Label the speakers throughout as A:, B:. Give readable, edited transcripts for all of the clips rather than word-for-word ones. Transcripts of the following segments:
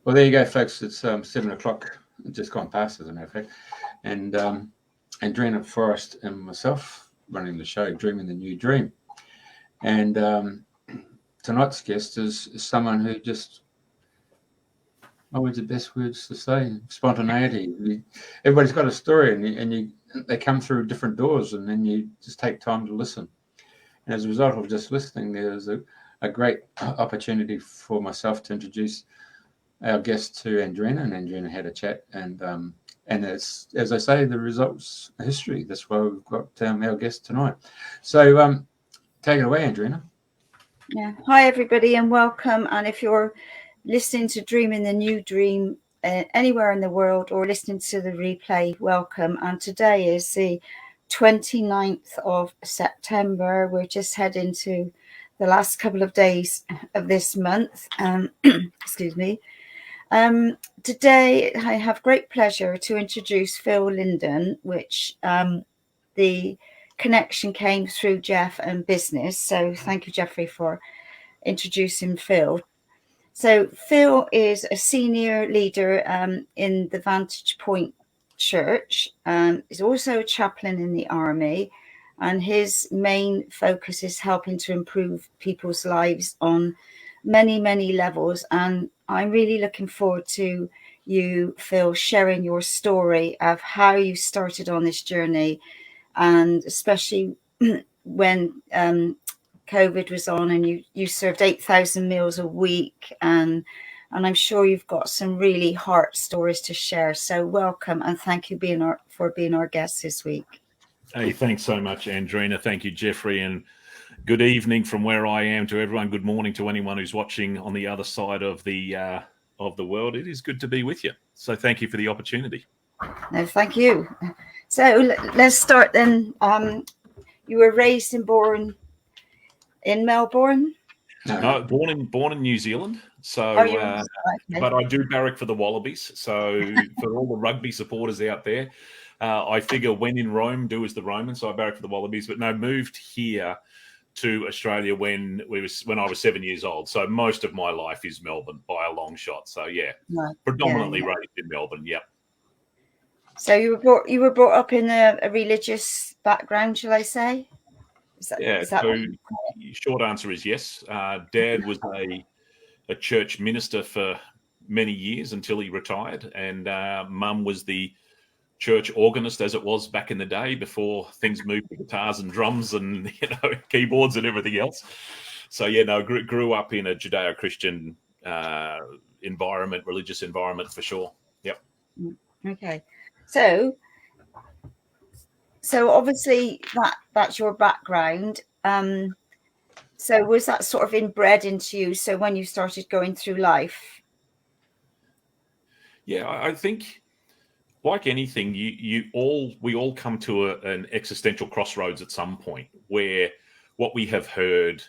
A: Well, there you go, folks. It's 7 o'clock, just gone past, as a matter of fact. And Andrena Forrest and myself running the show, Dreaming the New Dream. And tonight's guest is someone who just, what's the best words to say? Spontaneity. Everybody's got a story, and they come through different doors, and then you just take time to listen. And as a result of just listening, there's a great opportunity for myself to introduce our guest to Andrena, and Andrena had a chat, and as I say, the results are history. That's why we've got our guest tonight. So take it away, Andrena.
B: Yeah. Hi, everybody, and welcome. And if you're listening to Dreaming the New Dream anywhere in the world or listening to the replay, welcome. And today is the 29th of September. We're just heading to the last couple of days of this month. Excuse me. Today, I have great pleasure to introduce Phil Linden, which the connection came through Jeff and business. So thank you, Jeffrey, for introducing Phil. So Phil is a senior leader in the Vantage Point Church. He's also a chaplain in the army, and his main focus is helping to improve people's lives on many, many levels. And I'm really looking forward to you, Phil, sharing your story of how you started on this journey, and especially when COVID was on and you served 8,000 meals a week, and I'm sure you've got some really heart stories to share. So welcome, and thank you for being our guest this week.
C: Hey, thanks so much, Andrena. Thank you, Jeffrey, and good evening from where I am to everyone. Good morning to anyone who's watching on the other side of the world. It is good to be with you. So thank you for the opportunity.
B: No, thank you. So let's start then. You were raised and born in Melbourne?
C: No, born in New Zealand. So,
B: okay.
C: But I do barrack for the Wallabies. So for all the rugby supporters out there, I figure when in Rome, do as the Romans. So I barrack for the Wallabies. But no, moved here to Australia when I was 7 years old. So most of my life is Melbourne by a long shot. So predominantly raised in Melbourne. Yep.
B: So you were brought up in a religious background, shall I say?
C: Short answer is yes. Dad was a church minister for many years until he retired, and Mum was the church organist, as it was back in the day before things moved to guitars and drums and keyboards and everything else. So grew up in a Judeo-Christian environment, religious environment for sure. Yep.
B: Okay. So obviously that's your background. So was that sort of inbred into you? So when you started going through life?
C: Yeah, I think like anything, we all come to an existential crossroads at some point where what we have heard,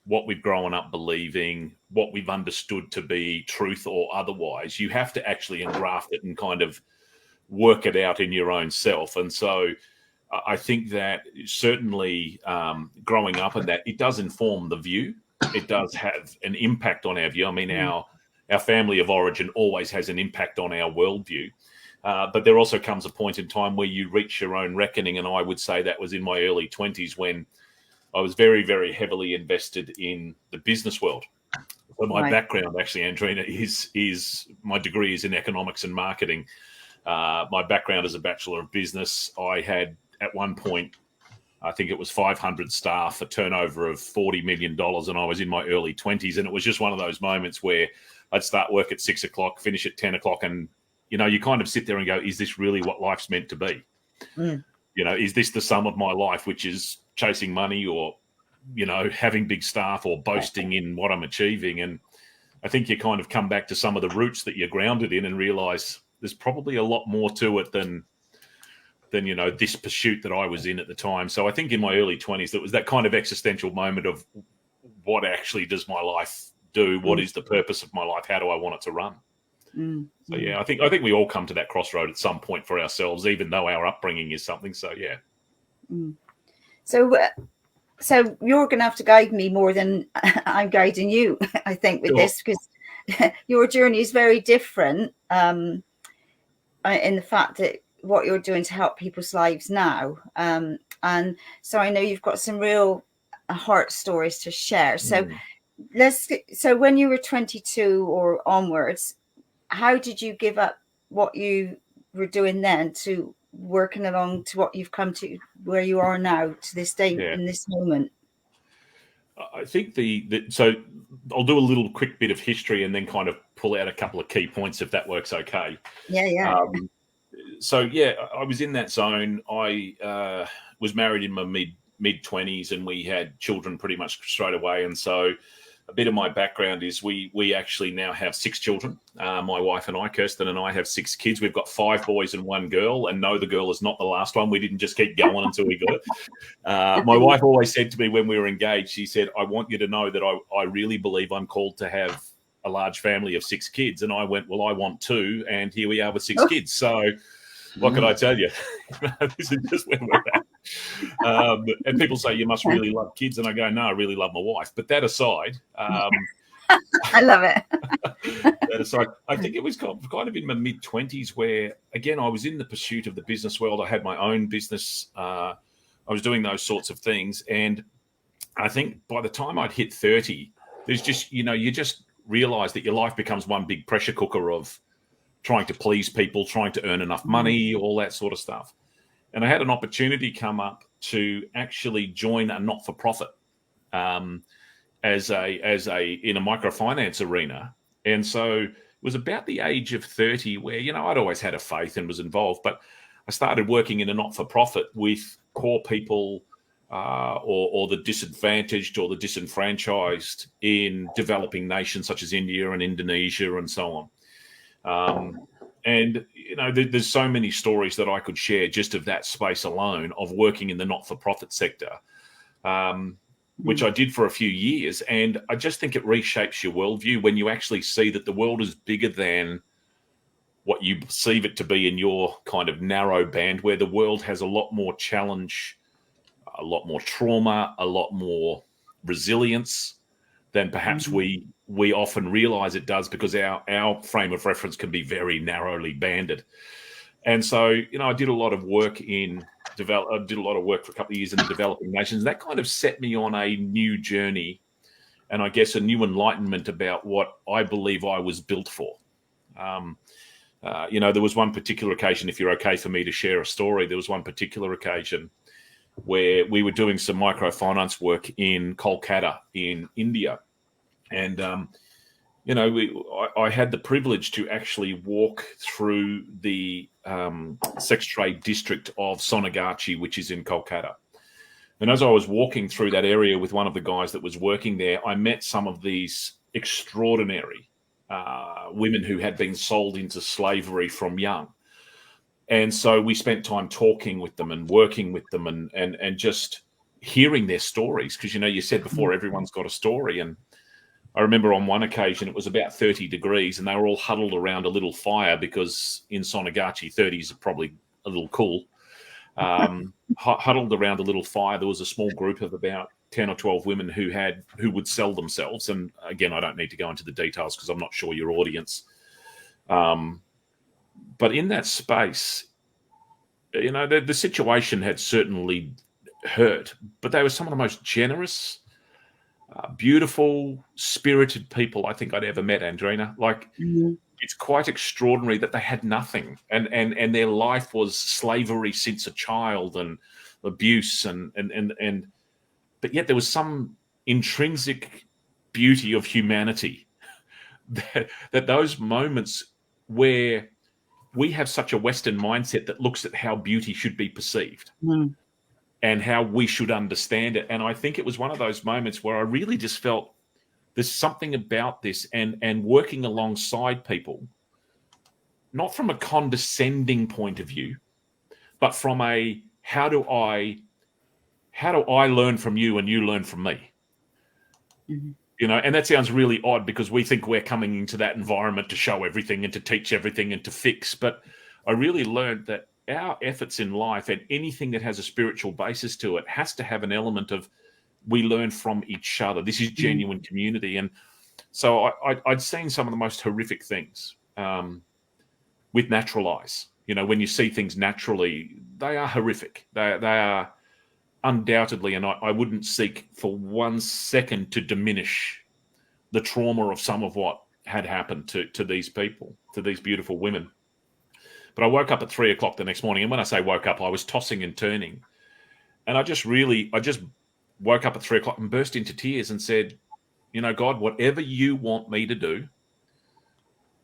C: what we've grown up believing, what we've understood to be truth or otherwise, you have to actually engraft it and kind of work it out in your own self. And so I think that certainly growing up in that, it does inform the view. It does have an impact on our view. I mean, our family of origin always has an impact on our worldview. But there also comes a point in time where you reach your own reckoning. And I would say that was in my early 20s when I was very, very heavily invested in the business world. So my background, actually, Andrena, is my degree is in economics and marketing. My background is a Bachelor of Business. I had, at one point, I think it was 500 staff, a turnover of $40 million, and I was in my early 20s. And it was just one of those moments where I'd start work at 6 o'clock, finish at 10 o'clock, and, you kind of sit there and go, is this really what life's meant to be? Is this the sum of my life, which is chasing money or, having big staff or boasting in what I'm achieving? And I think you kind of come back to some of the roots that you're grounded in and realize there's probably a lot more to it than this pursuit that I was in at the time. So I think in my early 20s, there was that kind of existential moment of what actually does my life do? What is the purpose of my life? How do I want it to run? So I think we all come to that crossroad at some point for ourselves, even though our upbringing is something. So
B: So you're going to have to guide me more than I'm guiding you, I think, with this, because your journey is very different in the fact that what you're doing to help people's lives now. And so I know you've got some real heart stories to share. So so when you were 22 or onwards, how did you give up what you were doing then to working along to what you've come to where you are now to this day, in this moment?
C: I think so I'll do a little quick bit of history and then kind of pull out a couple of key points if that works okay.
B: Yeah.
C: So yeah, I was in that zone. I was married in my mid 20s, and we had children pretty much straight away. And so a bit of my background is we actually now have 6 children. My wife and I, Kirsten and I, have 6 kids. We've got 5 boys and 1 girl, and no, the girl is not the last one. We didn't just keep going until we got it. My wife always said to me when we were engaged, she said, I want you to know that I really believe I'm called to have a large family of 6 kids. And I went, well, I want 2. And here we are with 6 kids. So what can I tell you? This is just where we're at. And people say you must really love kids, and I go, no, I really love my wife. But that aside,
B: I love it.
C: that aside, I think it was kind of in my mid 20s where, again, I was in the pursuit of the business world. I had my own business. I was doing those sorts of things, and I think by the time I'd hit 30, there's just you just realise that your life becomes one big pressure cooker of trying to please people, trying to earn enough money, all that sort of stuff. And I had an opportunity come up to actually join a not-for-profit as a in a microfinance arena. And so it was about the age of 30 where, I'd always had a faith and was involved, but I started working in a not-for-profit with poor people or the disadvantaged or the disenfranchised in developing nations such as India and Indonesia and so on. And, there's so many stories that I could share just of that space alone of working in the not-for-profit sector, which I did for a few years. And I just think it reshapes your worldview when you actually see that the world is bigger than what you perceive it to be in your kind of narrow band, where the world has a lot more challenge, a lot more trauma, a lot more resilience than perhaps we often realize it does, because our frame of reference can be very narrowly banded. And so, I did a lot of work for a couple of years in the developing nations. That kind of set me on a new journey, and I guess a new enlightenment about what I believe I was built for. There was one particular occasion, if you're okay for me to share a story, there was one particular occasion where we were doing some microfinance work in Kolkata in India. And, I had the privilege to actually walk through the sex trade district of Sonagachi, which is in Kolkata. And as I was walking through that area with one of the guys that was working there, I met some of these extraordinary women who had been sold into slavery from young. And so we spent time talking with them and working with them and just hearing their stories. Because, you said before, everyone's got a story. And I remember on one occasion, it was about 30 degrees and they were all huddled around a little fire, because in Sonagachi, 30s are probably a little cool. Huddled around a little fire. There was a small group of about 10 or 12 women who would sell themselves. And again, I don't need to go into the details because I'm not sure your audience. But in that space, the situation had certainly hurt, but they were some of the most generous, beautiful, spirited people I think I'd ever met, Andrena. It's quite extraordinary that they had nothing, and their life was slavery since a child and abuse but yet there was some intrinsic beauty of humanity that those moments where we have such a Western mindset that looks at how beauty should be perceived and how we should understand it. And I think it was one of those moments where I really just felt there's something about this and working alongside people, not from a condescending point of view, but from a how do I learn from you and you learn from me? And that sounds really odd because we think we're coming into that environment to show everything and to teach everything and to fix. But I really learned that our efforts in life and anything that has a spiritual basis to it has to have an element of we learn from each other. This is genuine community. And So I'd seen some of the most horrific things with natural eyes. You know, when you see things naturally, they are horrific. They are undoubtedly, and I wouldn't seek for 1 second to diminish the trauma of some of what had happened to these people, to these beautiful women. But I woke up at 3 o'clock the next morning, and when I say woke up, I was tossing and turning, and I just woke up at 3 o'clock and burst into tears and said, you know, God, whatever you want me to do,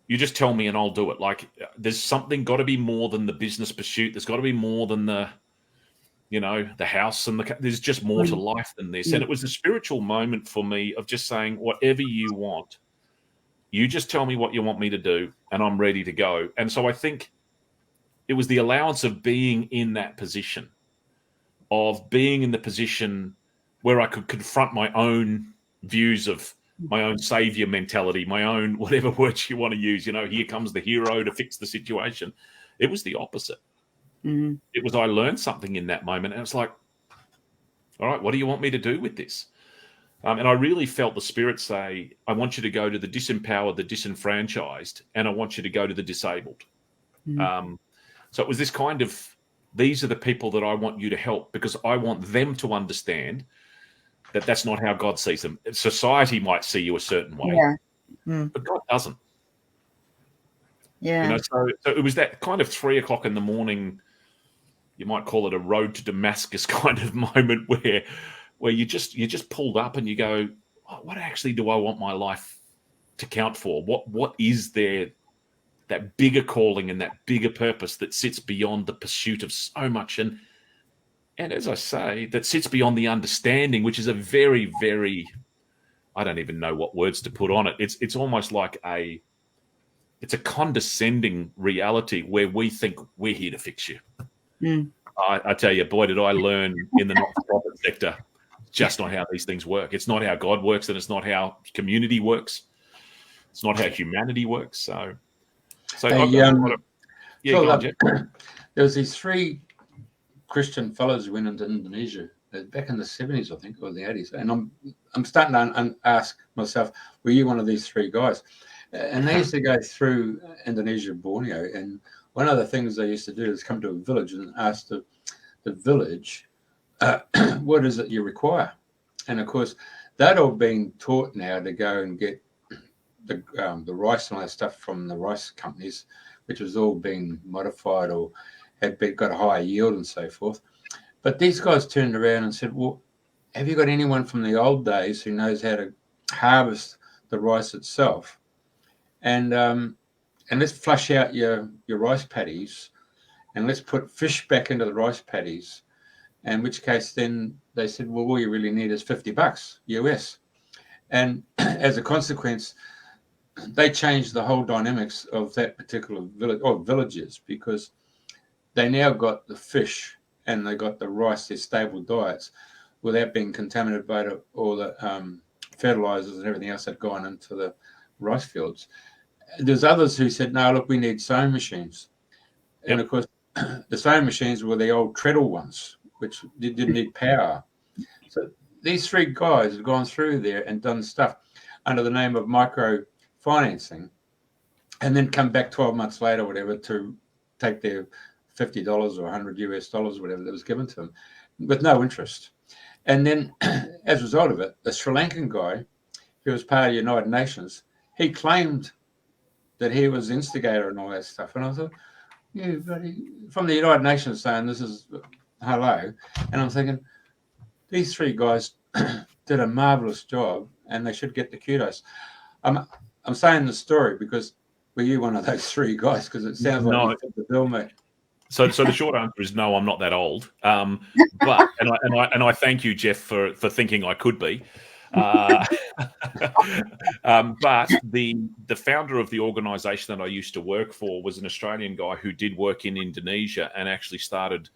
C: you just tell me and I'll do it. Like, there's something got to be more than the business pursuit. There's got to be more than the house and there's just more to life than this. And it was a spiritual moment for me of just saying, whatever you want, you just tell me what you want me to do and I'm ready to go. And so I think it was the allowance of being in that position, of being in the position where I could confront my own views of my own savior mentality, my own whatever words you want to use, here comes the hero to fix the situation. It was the opposite. It was, I learned something in that moment, and it's like, all right, what do you want me to do with this? And I really felt the Spirit say, I want you to go to the disempowered, the disenfranchised, and I want you to go to the disabled. So it was this kind of, these are the people that I want you to help, because I want them to understand that that's not how God sees them. Society might see you a certain way, but God doesn't.
B: Yeah.
C: So it was that kind of 3 o'clock in the morning, you might call it a road to Damascus kind of moment where you just pulled up and you go, oh, what actually do I want my life to count for? What is there, that bigger calling and that bigger purpose that sits beyond the pursuit of so much, and as I say, that sits beyond the understanding, which is a very, very, I don't even know what words to put on it. It's almost like it's a condescending reality where we think we're here to fix you. I tell you, boy, did I learn in the not-for-profit sector just not how these things work. It's not how God works, and it's not how community works. It's not how humanity works. So
A: hey,
C: go on, Jeff.
A: There was these 3 Christian fellows who went into Indonesia back in the 70s, I think, or the 80s. And I'm starting to ask myself, were you one of these 3 guys? And they used to go through Indonesia, Borneo, and one of the things they used to do is come to a village and ask the village, what is it you require? And of course, they'd all been taught now to go and get the rice and all that stuff from the rice companies, which was all being modified or had got a higher yield and so forth. But these guys turned around and said, well, have you got anyone from the old days who knows how to harvest the rice itself? And let's flush out your rice paddies, and let's put fish back into the rice paddies. In which case, then they said, well, all you really need is $50 US. And as a consequence, they changed the whole dynamics of that particular village or villages, because they now got the fish and they got the rice, their stable diets, without being contaminated by all the fertilizers and everything else that had gone into the rice fields. There's others who said, no, look, we need sewing machines. And of course, the sewing machines were the old treadle ones, which didn't need power. So these 3 guys have gone through there and done stuff under the name of microfinancing, and then come back 12 months later, whatever, to take their $50 or $100 US, whatever that was given to them, with no interest. And then, as a result of it, the Sri Lankan guy, who was part of the United Nations, he claimed that he was the instigator and all that stuff. And I thought, yeah, buddy, from the United Nations saying this is hello. And I'm thinking, these 3 guys did a marvelous job and they should get the kudos. I'm saying the story because were you one of those 3 guys? Because it sounds like you fit the bill, mate.
C: So the short answer is no, I'm not that old. But I thank you, Jeff, for thinking I could be. But the founder of the organisation that I used to work for was an Australian guy who did work in Indonesia and actually started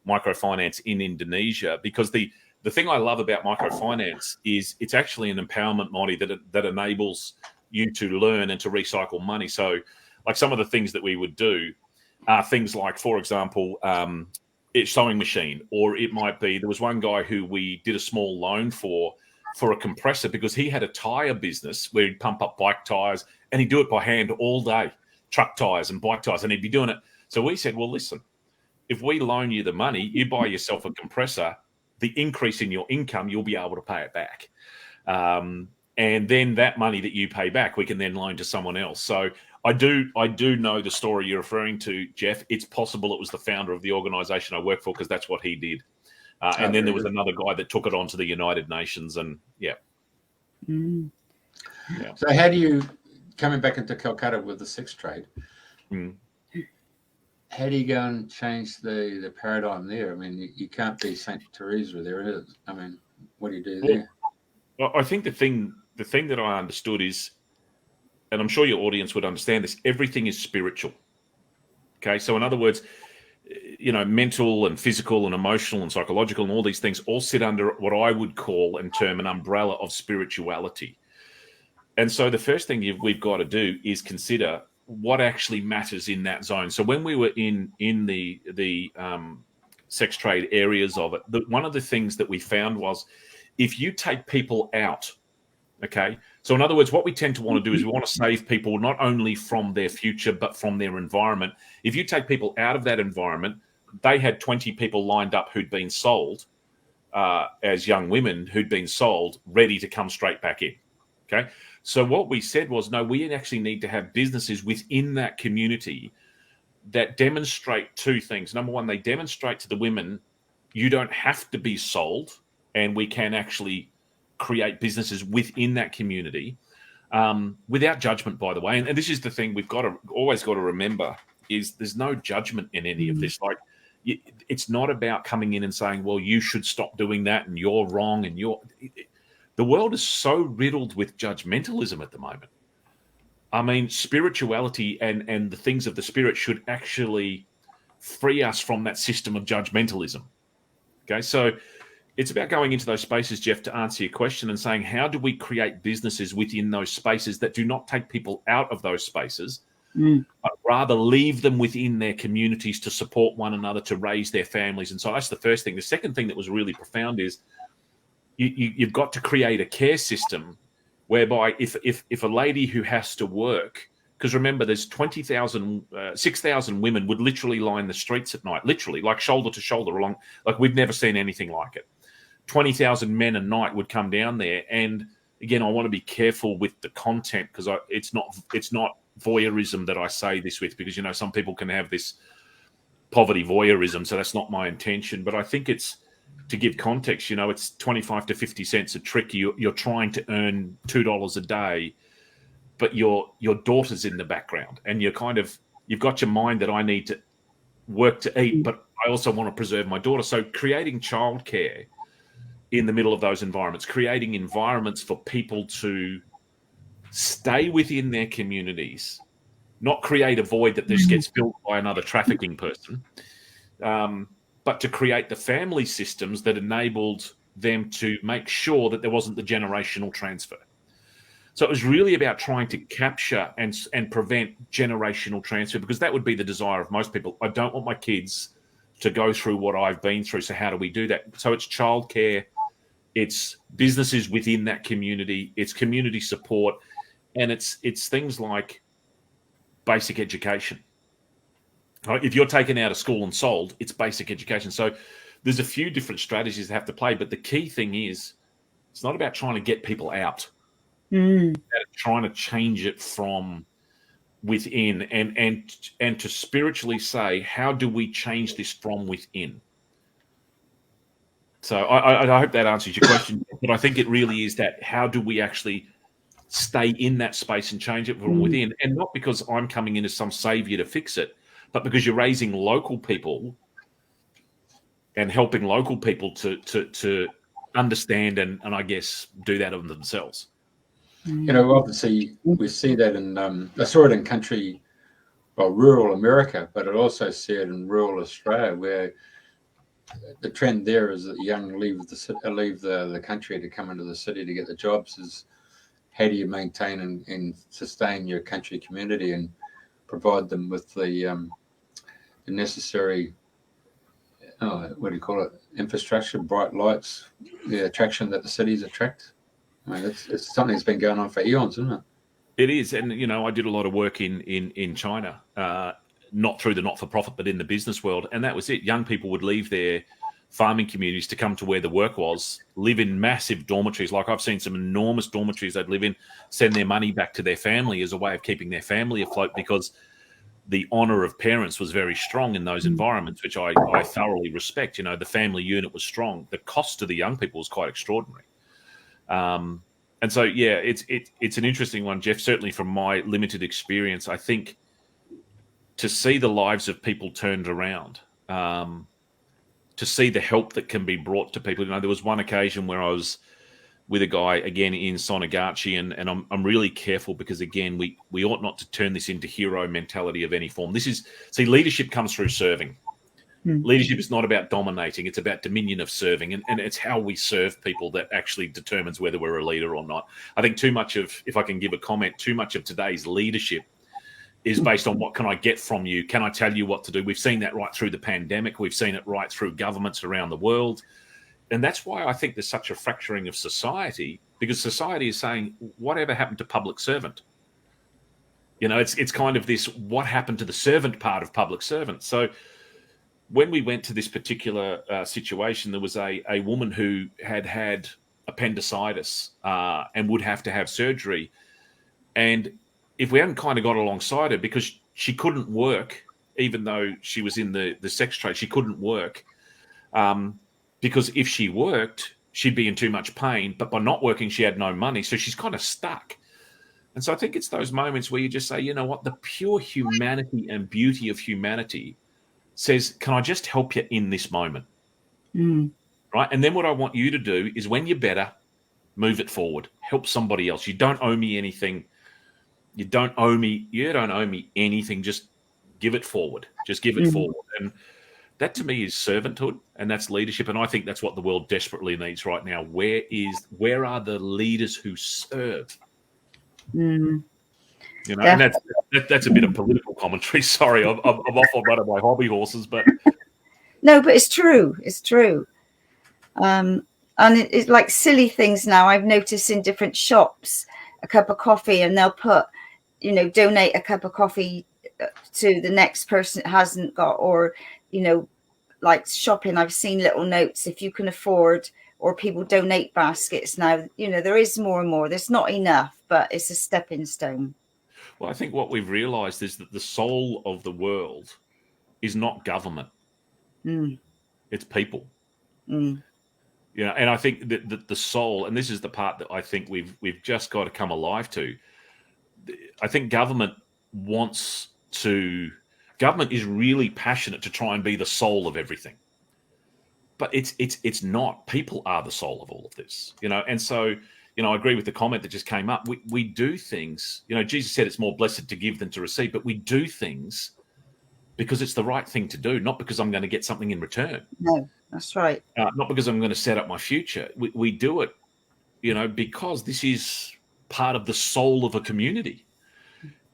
C: microfinance in Indonesia, because the thing I love about microfinance is it's actually an empowerment model that enables you to learn and to recycle money. So like some of the things that we would do are things like, for example, it's sewing machine, or it might be, there was one guy who we did a small loan for for a compressor because he had a tire business where he'd pump up bike tires, and he'd do it by hand all day, truck tires and bike tires, and he'd be doing it. So we said, well, listen, if we loan you the money, you buy yourself a compressor, the increase in your income, you'll be able to pay it back. And then that money that you pay back, we can then loan to someone else. So I do know the story you're referring to, Jeff. It's possible it was the founder of the organization I work for, because that's what he did. And then there was another guy that took it on to the United Nations, and yeah.
A: So how do you, coming back into Calcutta with the sex trade, how do you go and change the paradigm there? I mean, you can't be St. Teresa there. I mean, what do you do there?
C: Well, I think the thing that I understood is, and I'm sure your audience would understand this, everything is spiritual. Okay, so in other words, you know, mental and physical and emotional and psychological and all these things all sit under what I would call and term an umbrella of spirituality. And so the first thing we've got to do is consider what actually matters in that zone. So when we were in the sex trade areas of it, one of the things that we found was, if you take people out, okay, so in other words, what we tend to want to do is we want to save people not only from their future, but from their environment. If you take people out of that environment, they had 20 people lined up who'd been sold as young women who'd been sold, ready to come straight back in, okay? So what we said was, no, we actually need to have businesses within that community that demonstrate two things. Number one, they demonstrate to the women, you don't have to be sold, and we can actually create businesses within that community without judgment, by the way. And this is the thing we've always got to remember, is there's no judgment in any of this. Like, it's not about coming in and saying, well, you should stop doing that and you're wrong. And the world is so riddled with judgmentalism at the moment. I mean, spirituality and the things of the spirit should actually free us from that system of judgmentalism. Okay, so it's about going into those spaces, Jeff, to answer your question and saying, how do we create businesses within those spaces that do not take people out of those spaces, but rather leave them within their communities to support one another, to raise their families? And so that's the first thing. The second thing that was really profound is you've got to create a care system whereby if a lady who has to work, because remember, there's 6,000 women would literally line the streets at night, literally, like shoulder to shoulder along, like we've never seen anything like it. 20,000 men a night would come down there. And again, I want to be careful with the content, because it's not voyeurism that I say this with, because, you know, some people can have this poverty voyeurism, so that's not my intention. But I think it's, to give context, you know, it's 25 to 50 cents a trick. You're trying to earn $2 a day, but your daughter's in the background, and you've got your mind that I need to work to eat, but I also want to preserve my daughter. So creating childcare in the middle of those environments, creating environments for people to stay within their communities, not create a void that just gets filled by another trafficking person, but to create the family systems that enabled them to make sure that there wasn't the generational transfer. So it was really about trying to capture and prevent generational transfer, because that would be the desire of most people. I don't want my kids to go through what I've been through. So how do we do that? So it's childcare, it's businesses within that community, it's community support, and it's things like basic education. If you're taken out of school and sold, it's basic education. So there's a few different strategies that have to play, but the key thing is, it's not about trying to get people out. It's about trying to change it from within, and to spiritually say, how do we change this from within? So I hope that answers your question, but I think it really is that, how do we actually stay in that space and change it from within? And not because I'm coming in as some savior to fix it, but because you're raising local people and helping local people to understand and I guess do that of themselves.
A: You know, obviously we see that in, I saw it in rural America, but I also see it in rural Australia, where the trend there is that young leave the country to come into the city to get the jobs. Is how do you maintain and sustain your country community and provide them with the necessary, what do you call it, infrastructure, bright lights, the attraction that the cities attract. I mean, it's something that's been going on for eons, isn't it?
C: It is. And, you know, I did a lot of work in China, not through the not-for-profit, but in the business world. And that was it. Young people would leave their farming communities to come to where the work was, live in massive dormitories. Like I've seen some enormous dormitories they'd live in, send their money back to their family as a way of keeping their family afloat, because the honor of parents was very strong in those environments, which I thoroughly respect. You know, the family unit was strong. The cost to the young people was quite extraordinary. And so, yeah, it's an interesting one, Jeff. Certainly from my limited experience, I think to see the lives of people turned around, to see the help that can be brought to people. You know, there was one occasion where I was with a guy again in Sonagachi, and I'm really careful, because again, we ought not to turn this into hero mentality of any form. Leadership comes through serving. Leadership is not about dominating. It's about dominion of serving. And it's how we serve people that actually determines whether we're a leader or not. I think too much of, if I can give a comment, too much of today's leadership is based on what can I get from you? Can I tell you what to do? We've seen that right through the pandemic. We've seen it right through governments around the world. And that's why I think there's such a fracturing of society, because society is saying, whatever happened to public servant? You know, it's kind of this, what happened to the servant part of public servant? So when we went to this particular situation, there was a woman who had appendicitis and would have to have surgery. And if we hadn't kind of got alongside her, because she couldn't work, even though she was in the sex trade, she couldn't work because if she worked, she'd be in too much pain. But by not working, she had no money. So she's kind of stuck. And so I think it's those moments where you just say, you know what, the pure humanity and beauty of humanity says, can I just help you in this moment? Right? And then what I want you to do is, when you're better, move it forward. Help somebody else. You don't owe me anything. You don't owe me anything. Just give it forward. Just give it forward. And that to me is servanthood, and that's leadership. And I think that's what the world desperately needs right now. Where are the leaders who serve? You know, and that's a bit of political commentary. Sorry, I'm off on one of my hobby horses, but
B: no, but it's true. It's true. And it's like silly things now. I've noticed in different shops, a cup of coffee, and they'll put, you know, donate a cup of coffee to the next person that hasn't got, or, you know, like shopping, I've seen little notes, if you can afford, or people donate baskets now. You know, there is more and more. There's not enough, but it's a stepping stone.
C: Well, I think what we've realized is that the soul of the world is not government. It's people. You know, and I think that the soul, and this is the part that I think we've just got to come alive to. I think government is really passionate to try and be the soul of everything. But it's not. People are the soul of all of this, you know. And so, you know, I agree with the comment that just came up. We do things, you know, Jesus said it's more blessed to give than to receive, but we do things because it's the right thing to do, not because I'm going to get something in return.
B: No, that's right.
C: Not because I'm going to set up my future. We do it, you know, because this is part of the soul of a community.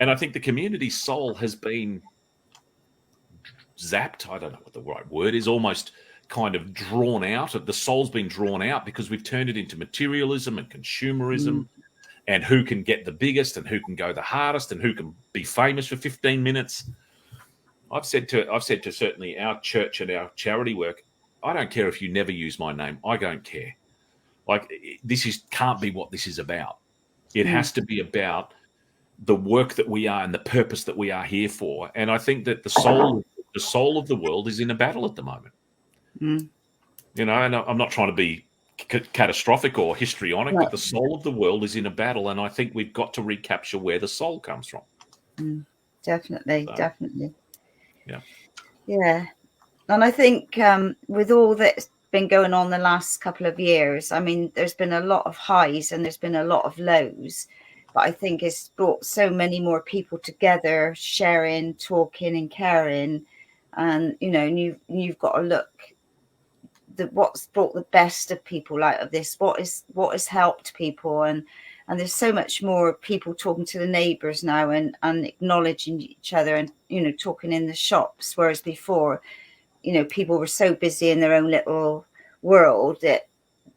C: And I think the community's soul has been zapped. I don't know what the right word is, almost kind of drawn out. The soul's been drawn out because we've turned it into materialism and consumerism and who can get the biggest and who can go the hardest and who can be famous for 15 minutes. I've said to certainly our church and our charity work, I don't care if you never use my name. I don't care. Like, can't be what this is about. It has to be about the work that we are and the purpose that we are here for. And I think that the soul of the world is in a battle at the moment. You know, and I'm not trying to be catastrophic or histrionic, but the soul of the world is in a battle, and I think we've got to recapture where the soul comes from.
B: Definitely. Yeah. And I think with all that's been going on the last couple of years, I mean, there's been a lot of highs and there's been a lot of lows, but I think it's brought so many more people together, sharing, talking and caring. And, you know, you've got to look what's brought the best of people out of this, what has helped people, and there's so much more people talking to the neighbours now and acknowledging each other, and, you know, talking in the shops, whereas before, you know, people were so busy in their own little world that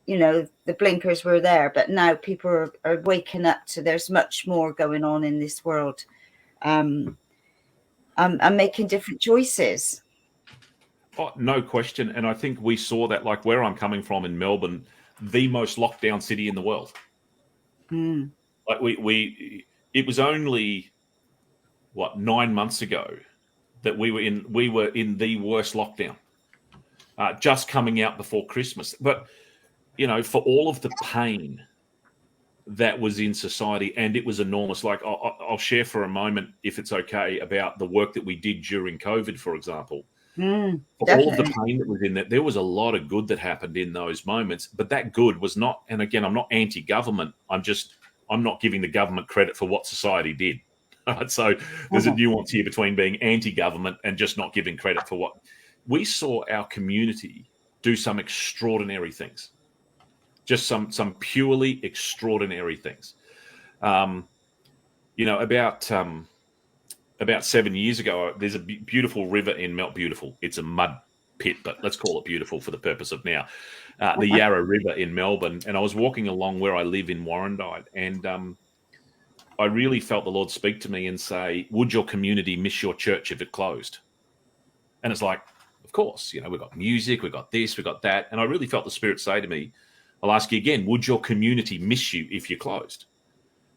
B: you know, the blinkers were there, but now people are waking up to there's much more going on in this world, and making different choices.
C: Oh, no question. And I think we saw that, like where I'm coming from in Melbourne, the most locked down city in the world. Like it was only 9 months ago that we were in the worst lockdown, just coming out before Christmas. But you know, for all of the pain that was in society, and it was enormous. Like I'll share for a moment, if it's okay, about the work that we did during COVID, for example. For all of the pain that was in that, there was a lot of good that happened in those moments. But that good was not, and again, I'm not anti-government. I'm not giving the government credit for what society did. Right? So there's a nuance here between being anti-government and just not giving credit for what we saw our community do. Some extraordinary things, just some purely extraordinary things. You know, about 7 years ago, there's a beautiful river in beautiful. It's a mud pit, but let's call it beautiful for the purpose of now. The Yarra River in Melbourne, and I was walking along where I live in Warrandyte, and I really felt the Lord speak to me and say, "Would your community miss your church if it closed?" And it's like, of course, you know, we've got music, we've got this, we've got that, and I really felt the Spirit say to me, "I'll ask you again, would your community miss you if you closed?"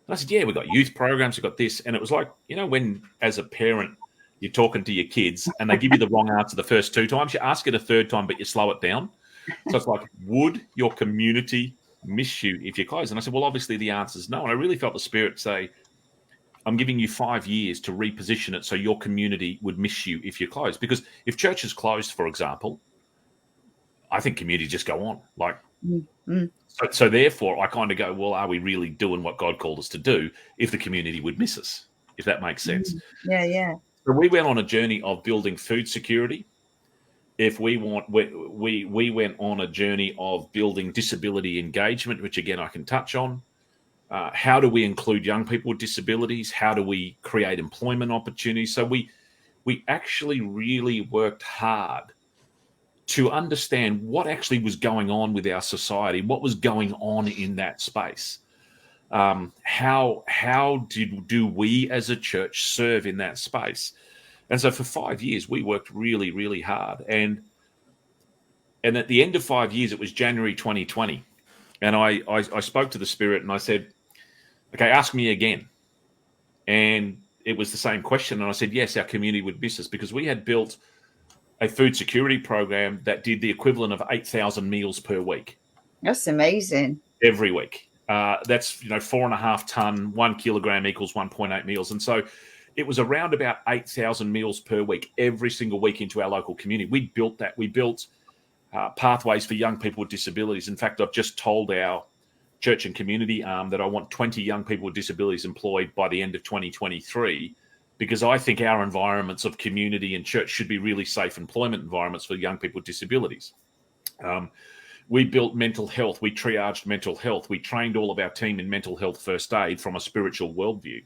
C: And I said, "Yeah, we've got youth programs, we've got this." And it was like, you know, when as a parent, you're talking to your kids and they give you the wrong answer the first 2 times, you ask it a third time, but you slow it down. So it's like, would your community miss you if you close? And I said, well, obviously the answer is no. And I really felt the Spirit say, I'm giving you 5 years to reposition it so your community would miss you if you close. Because if churches closed, for example, I think communities just go on. Like, so therefore, I kind of go, well, are we really doing what God called us to do if the community would miss us, if that makes sense?
B: Yeah.
C: So we went on a journey of building food security. If we went on a journey of building disability engagement, which again, I can touch on. How do we include young people with disabilities? How do we create employment opportunities? So we actually really worked hard to understand what actually was going on with our society, what was going on in that space. How do we as a church serve in that space? And so for 5 years, we worked really, really hard. And at the end of 5 years, it was January 2020. And I spoke to the Spirit and I said, okay, ask me again. And it was the same question. And I said, yes, our community would miss us, because we had built a food security program that did the equivalent of 8,000 meals per week.
B: That's amazing.
C: Every week. That's 4.5 ton, 1 kilogram equals 1.8 meals. And so it was around about 8,000 meals per week, every single week into our local community. We built that. We built pathways for young people with disabilities. In fact, I've just told our church and community arm that I want 20 young people with disabilities employed by the end of 2023, because I think our environments of community and church should be really safe employment environments for young people with disabilities. We built mental health. We triaged mental health. We trained all of our team in mental health first aid from a spiritual worldview.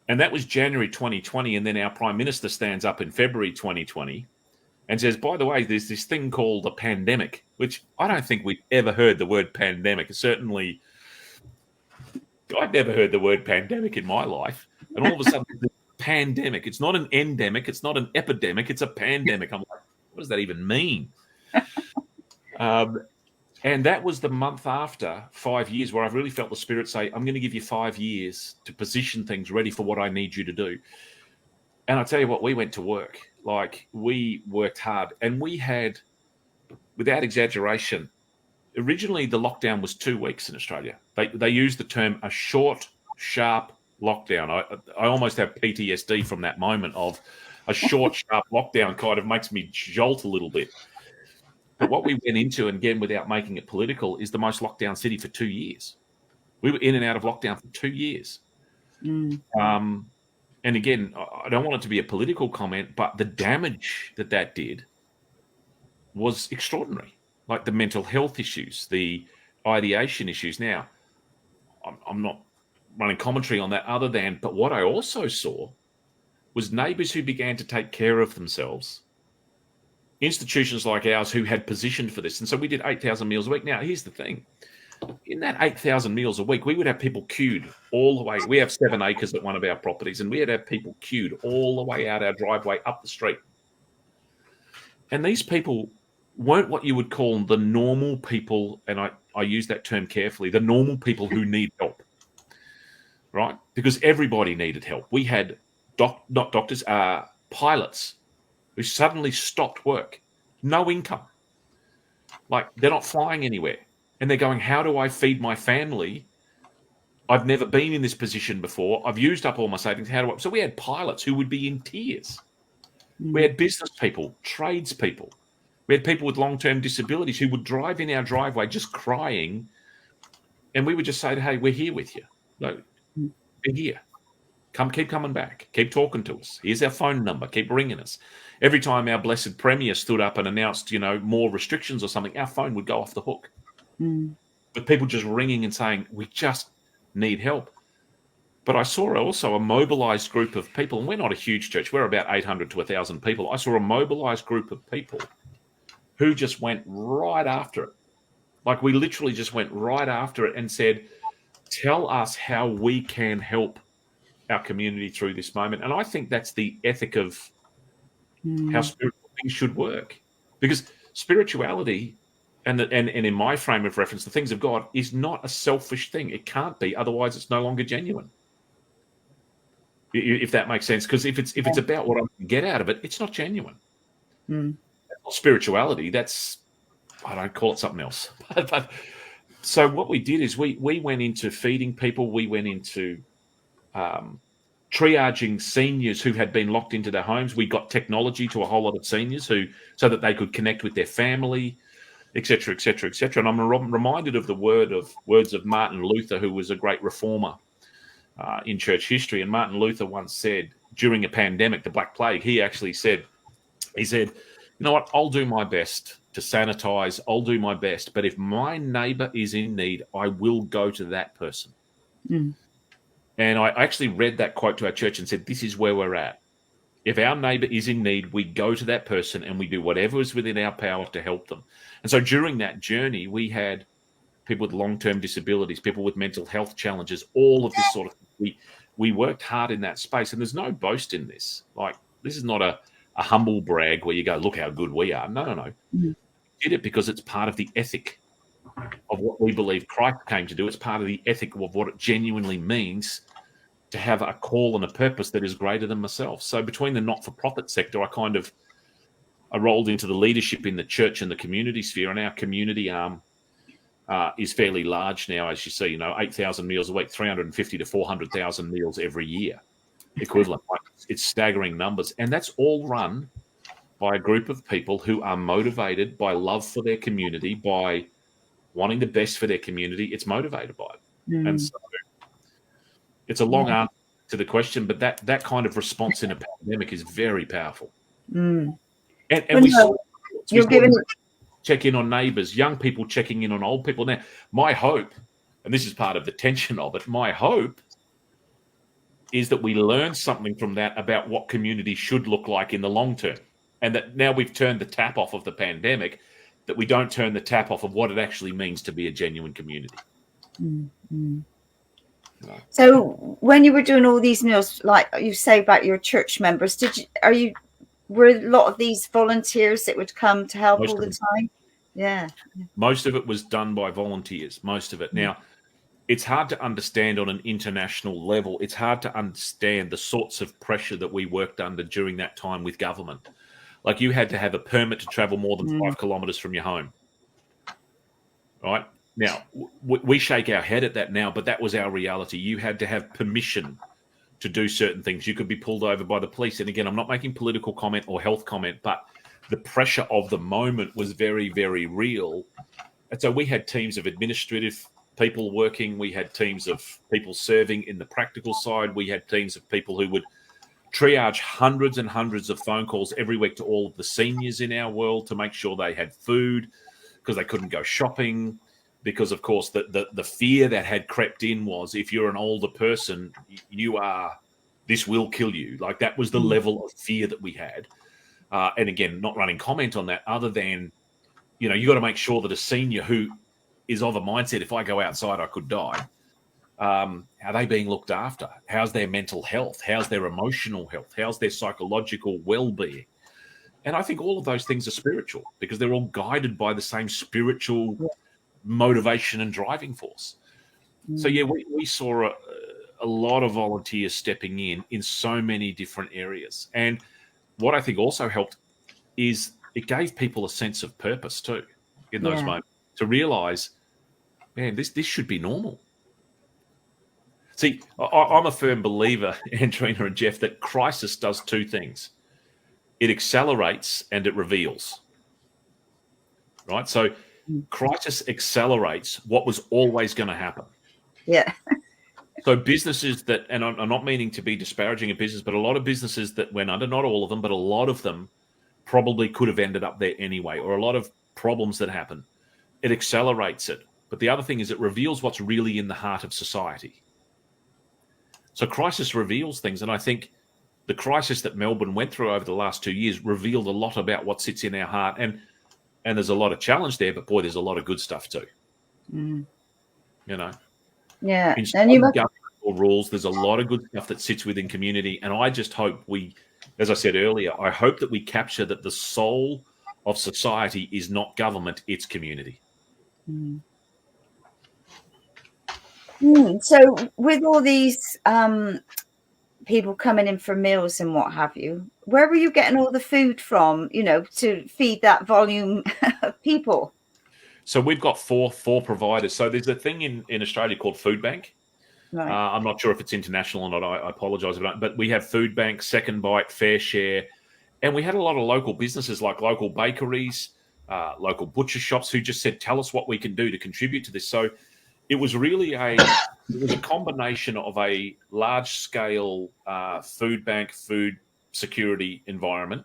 C: And that was January 2020. And then our Prime Minister stands up in February 2020 and says, by the way, there's this thing called a pandemic, which I don't think we've ever heard the word pandemic. Certainly, I'd never heard the word pandemic in my life. And all of a sudden, the pandemic, it's not an endemic, it's not an epidemic, it's a pandemic. I'm like, what does that even mean? And that was the month after 5 years where I've really felt the Spirit say, I'm going to give you 5 years to position things ready for what I need you to do. And I tell you what, we went to work. Like, we worked hard. And we had, without exaggeration, originally the lockdown was 2 weeks in Australia. They used the term a short, sharp lockdown. I almost have PTSD from that moment of a short, sharp lockdown. Kind of makes me jolt a little bit. But what we went into, and again, without making it political, is the most lockdown city for 2 years. We were in and out of lockdown for 2 years. And again, I don't want it to be a political comment, but the damage that did was extraordinary. Like the mental health issues, the ideation issues. Now, I'm not running commentary on that other than, but what I also saw was neighbours who began to take care of themselves institutions like ours who had positioned for this. And so we did 8,000 meals a week. Now, here's the thing. In that 8,000 meals a week, we would have people queued all the way. We have 7 acres at one of our properties, and we would have people queued all the way out our driveway up the street. And these people weren't what you would call the normal people, and I use that term carefully, the normal people who need help, right? Because everybody needed help. We had not doctors, pilots who suddenly stopped work, no income. Like, they're not flying anywhere. And they're going, how do I feed my family? I've never been in this position before. I've used up all my savings. How do I? So we had pilots who would be in tears. We had business people, tradespeople. We had people with long-term disabilities who would drive in our driveway just crying. And we would just say, hey, we're here with you. No, we're here. Keep coming back. Keep talking to us. Here's our phone number. Keep ringing us. Every time our blessed Premier stood up and announced, more restrictions or something, our phone would go off the hook. But people just ringing and saying, we just need help. But I saw also a mobilized group of people, and we're not a huge church. We're about 800 to 1,000 people. I saw a mobilized group of people who just went right after it. Like, we literally just went right after it and said, tell us how we can help our community through this moment. And I think that's the ethic of how spiritual things should work. Because spirituality, and in my frame of reference, the things of God, is not a selfish thing. It can't be, otherwise it's no longer genuine. If that makes sense, because if it's about what I can get out of it, it's not genuine. That's not spirituality. That's, I don't call it something else. So what we did is we went into feeding people. We went into triaging seniors who had been locked into their homes. We got technology to a whole lot of seniors so that they could connect with their family, et cetera, et cetera, et cetera. And I'm reminded of the words of Martin Luther, who was a great reformer in church history. And Martin Luther once said, during a pandemic, the Black Plague, he said, you know what, I'll do my best to sanitize, I'll do my best, but if my neighbor is in need, I will go to that person. And I actually read that quote to our church and said, this is where we're at. If our neighbor is in need, we go to that person and we do whatever is within our power to help them. And so during that journey, we had people with long-term disabilities, people with mental health challenges, all of this sort of thing. We worked hard in that space, and there's no boast in this. Like, this is not a humble brag where you go, look how good we are. No. We did it because it's part of the ethic of what we believe Christ came to do. It's part of the ethic of what it genuinely means to have a call and a purpose that is greater than myself. So between the not-for-profit sector, I rolled into the leadership in the church and the community sphere, and our community arm is fairly large now, as you see, 8,000 meals a week, 350 to 400,000 meals every year equivalent. It's staggering numbers. And that's all run by a group of people who are motivated by love for their community, by wanting the best for their community. It's motivated by it. And so it's a long answer to the question, but that kind of response in a pandemic is very powerful. And we saw check in on neighbours, young people checking in on old people. Now, my hope, and this is part of the tension of it, my hope is that we learn something from that about what community should look like in the long term. And that now we've turned the tap off of the pandemic, that we don't turn the tap off of what it actually means to be a genuine community.
B: So when you were doing all these meals, like you say about your church members, were a lot of these volunteers that would come to help all the time? Yeah.
C: Most of it was done by volunteers, most of it. Now, it's hard to understand on an international level. It's hard to understand the sorts of pressure that we worked under during that time with government. Like, you had to have a permit to travel more than 5 kilometers from your home. Right? Now, we shake our head at that now, but that was our reality. You had to have permission to do certain things. You could be pulled over by the police. And again, I'm not making political comment or health comment, but the pressure of the moment was very, very real. And so we had teams of administrative people working. We had teams of people serving in the practical side. We had teams of people who would triage hundreds and hundreds of phone calls every week to all of the seniors in our world to make sure they had food, because they couldn't go shopping. Because, of course, the fear that had crept in was, if you're an older person, this will kill you. Like, that was the level of fear that we had. And again, not running comment on that other than, you got to make sure that a senior who is of a mindset, if I go outside, I could die. Are they being looked after? How's their mental health? How's their emotional health? How's their psychological well-being? And I think all of those things are spiritual because they're all guided by the same spiritual motivation and driving force. So, yeah, we saw a lot of volunteers stepping in so many different areas. And what I think also helped is it gave people a sense of purpose too in those moments to realize, man, this should be normal. See, I'm a firm believer, Andrena and Jeff, that crisis does two things. It accelerates and it reveals, right? So crisis accelerates what was always going to happen.
B: Yeah.
C: So businesses that, and I'm not meaning to be disparaging a business, but a lot of businesses that went under, not all of them, but a lot of them probably could have ended up there anyway, or a lot of problems that happen. It accelerates it. But the other thing is it reveals what's really in the heart of society. So crisis reveals things. And I think the crisis that Melbourne went through over the last 2 years revealed a lot about what sits in our heart. And there's a lot of challenge there, but boy, there's a lot of good stuff too.
B: Yeah.
C: In
B: And you
C: governmental rules, there's a lot of good stuff that sits within community. And I just hope as I said earlier, I hope that we capture that the soul of society is not government, it's community.
B: So with all these people coming in for meals and what have you, where were you getting all the food from, to feed that volume of people?
C: So we've got four providers. So there's a thing in Australia called Food Bank.
B: Right.
C: I'm not sure if it's international or not. I apologise about it. But we have Food Bank, Second Bite, Fair Share. And we had a lot of local businesses like local bakeries, local butcher shops who just said, tell us what we can do to contribute to this. So it was really a combination of a large-scale food bank, food security environment.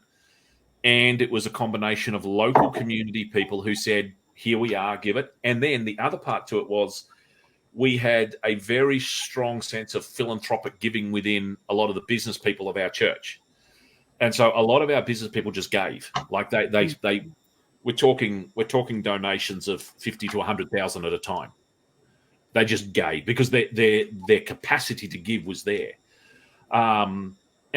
C: And it was a combination of local community people who said, here we are, give it. And then the other part to it was we had a very strong sense of philanthropic giving within a lot of the business people of our church. And so a lot of our business people just gave. Like we're talking donations of 50 to 100,000 at a time. They just gave because their capacity to give was there. And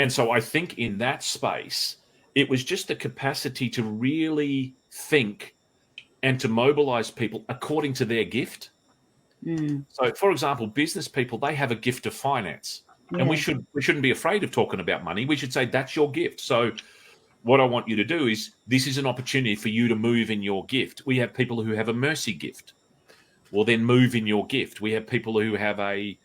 C: so I think in that space, it was just the capacity to really think and to mobilize people according to their gift. So, for example, business people, they have a gift of finance. And we shouldn't be afraid of talking about money. We should say, that's your gift. So what I want you to do is, this is an opportunity for you to move in your gift. We have people who have a mercy gift. Well, then move in your gift. We have people who have a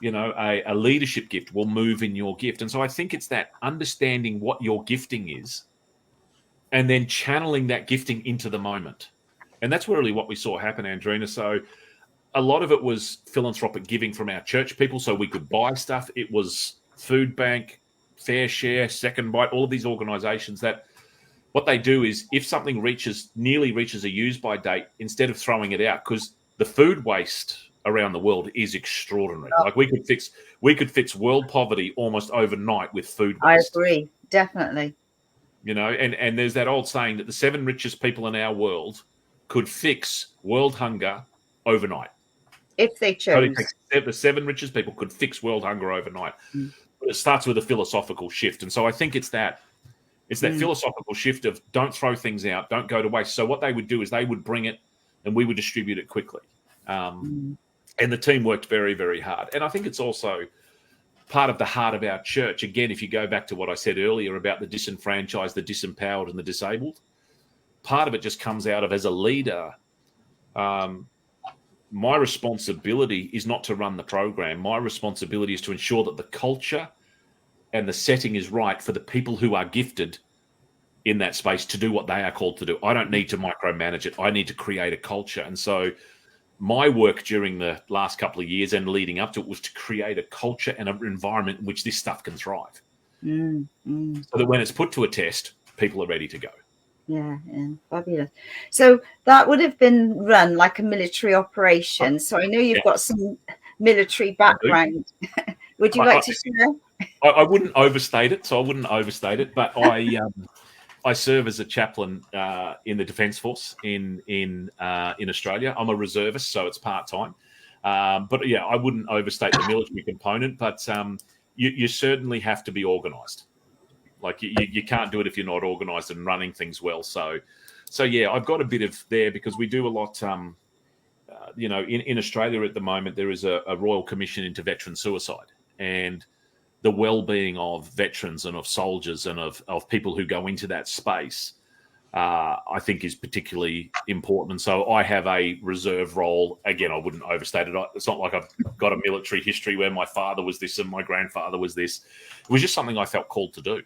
C: leadership gift. Will move in your gift. And so I think it's that understanding what your gifting is and then channeling that gifting into the moment. And that's really what we saw happen, Andrena. So a lot of it was philanthropic giving from our church people so we could buy stuff. It was Food Bank, Fair Share, Second Bite, all of these organizations that what they do is if something nearly reaches a use-by date, instead of throwing it out, because the food waste around the world is extraordinary. Like we could fix world poverty almost overnight with food waste.
B: I agree, definitely.
C: And there's that old saying that the 7 richest people in our world could fix world hunger overnight.
B: If they chose.
C: The 7 richest people could fix world hunger overnight. But it starts with a philosophical shift. And so I think it's that philosophical shift of don't throw things out, don't go to waste. So what they would do is they would bring it and we would distribute it quickly. And the team worked very, very hard. And I think it's also part of the heart of our church. Again, if you go back to what I said earlier about the disenfranchised, the disempowered and the disabled, part of it just comes out of, as a leader, my responsibility is not to run the program. My responsibility is to ensure that the culture and the setting is right for the people who are gifted in that space to do what they are called to do. I don't need to micromanage it. I need to create a culture. And so my work during the last couple of years and leading up to it was to create a culture and an environment in which this stuff can thrive. So that when it's put to a test, people are ready to go.
B: Yeah, fabulous. So that would have been run like a military operation. So I know you've got some military background. Would you like to share?
C: I wouldn't overstate it. But I serve as a chaplain in the Defence Force in Australia. I'm a reservist, so it's part-time. But yeah, I wouldn't overstate the military component, but you certainly have to be organised. Like you can't do it if you're not organised and running things well. So yeah, I've got a bit of there because we do a lot. In Australia at the moment, there is a Royal Commission into veteran suicide, and the well-being of veterans and of soldiers and of people who go into that space, I think is particularly important. And so I have a reserve role. Again, I wouldn't overstate it. It's not like I've got a military history where my father was this and my grandfather was this. It was just something I felt called to do.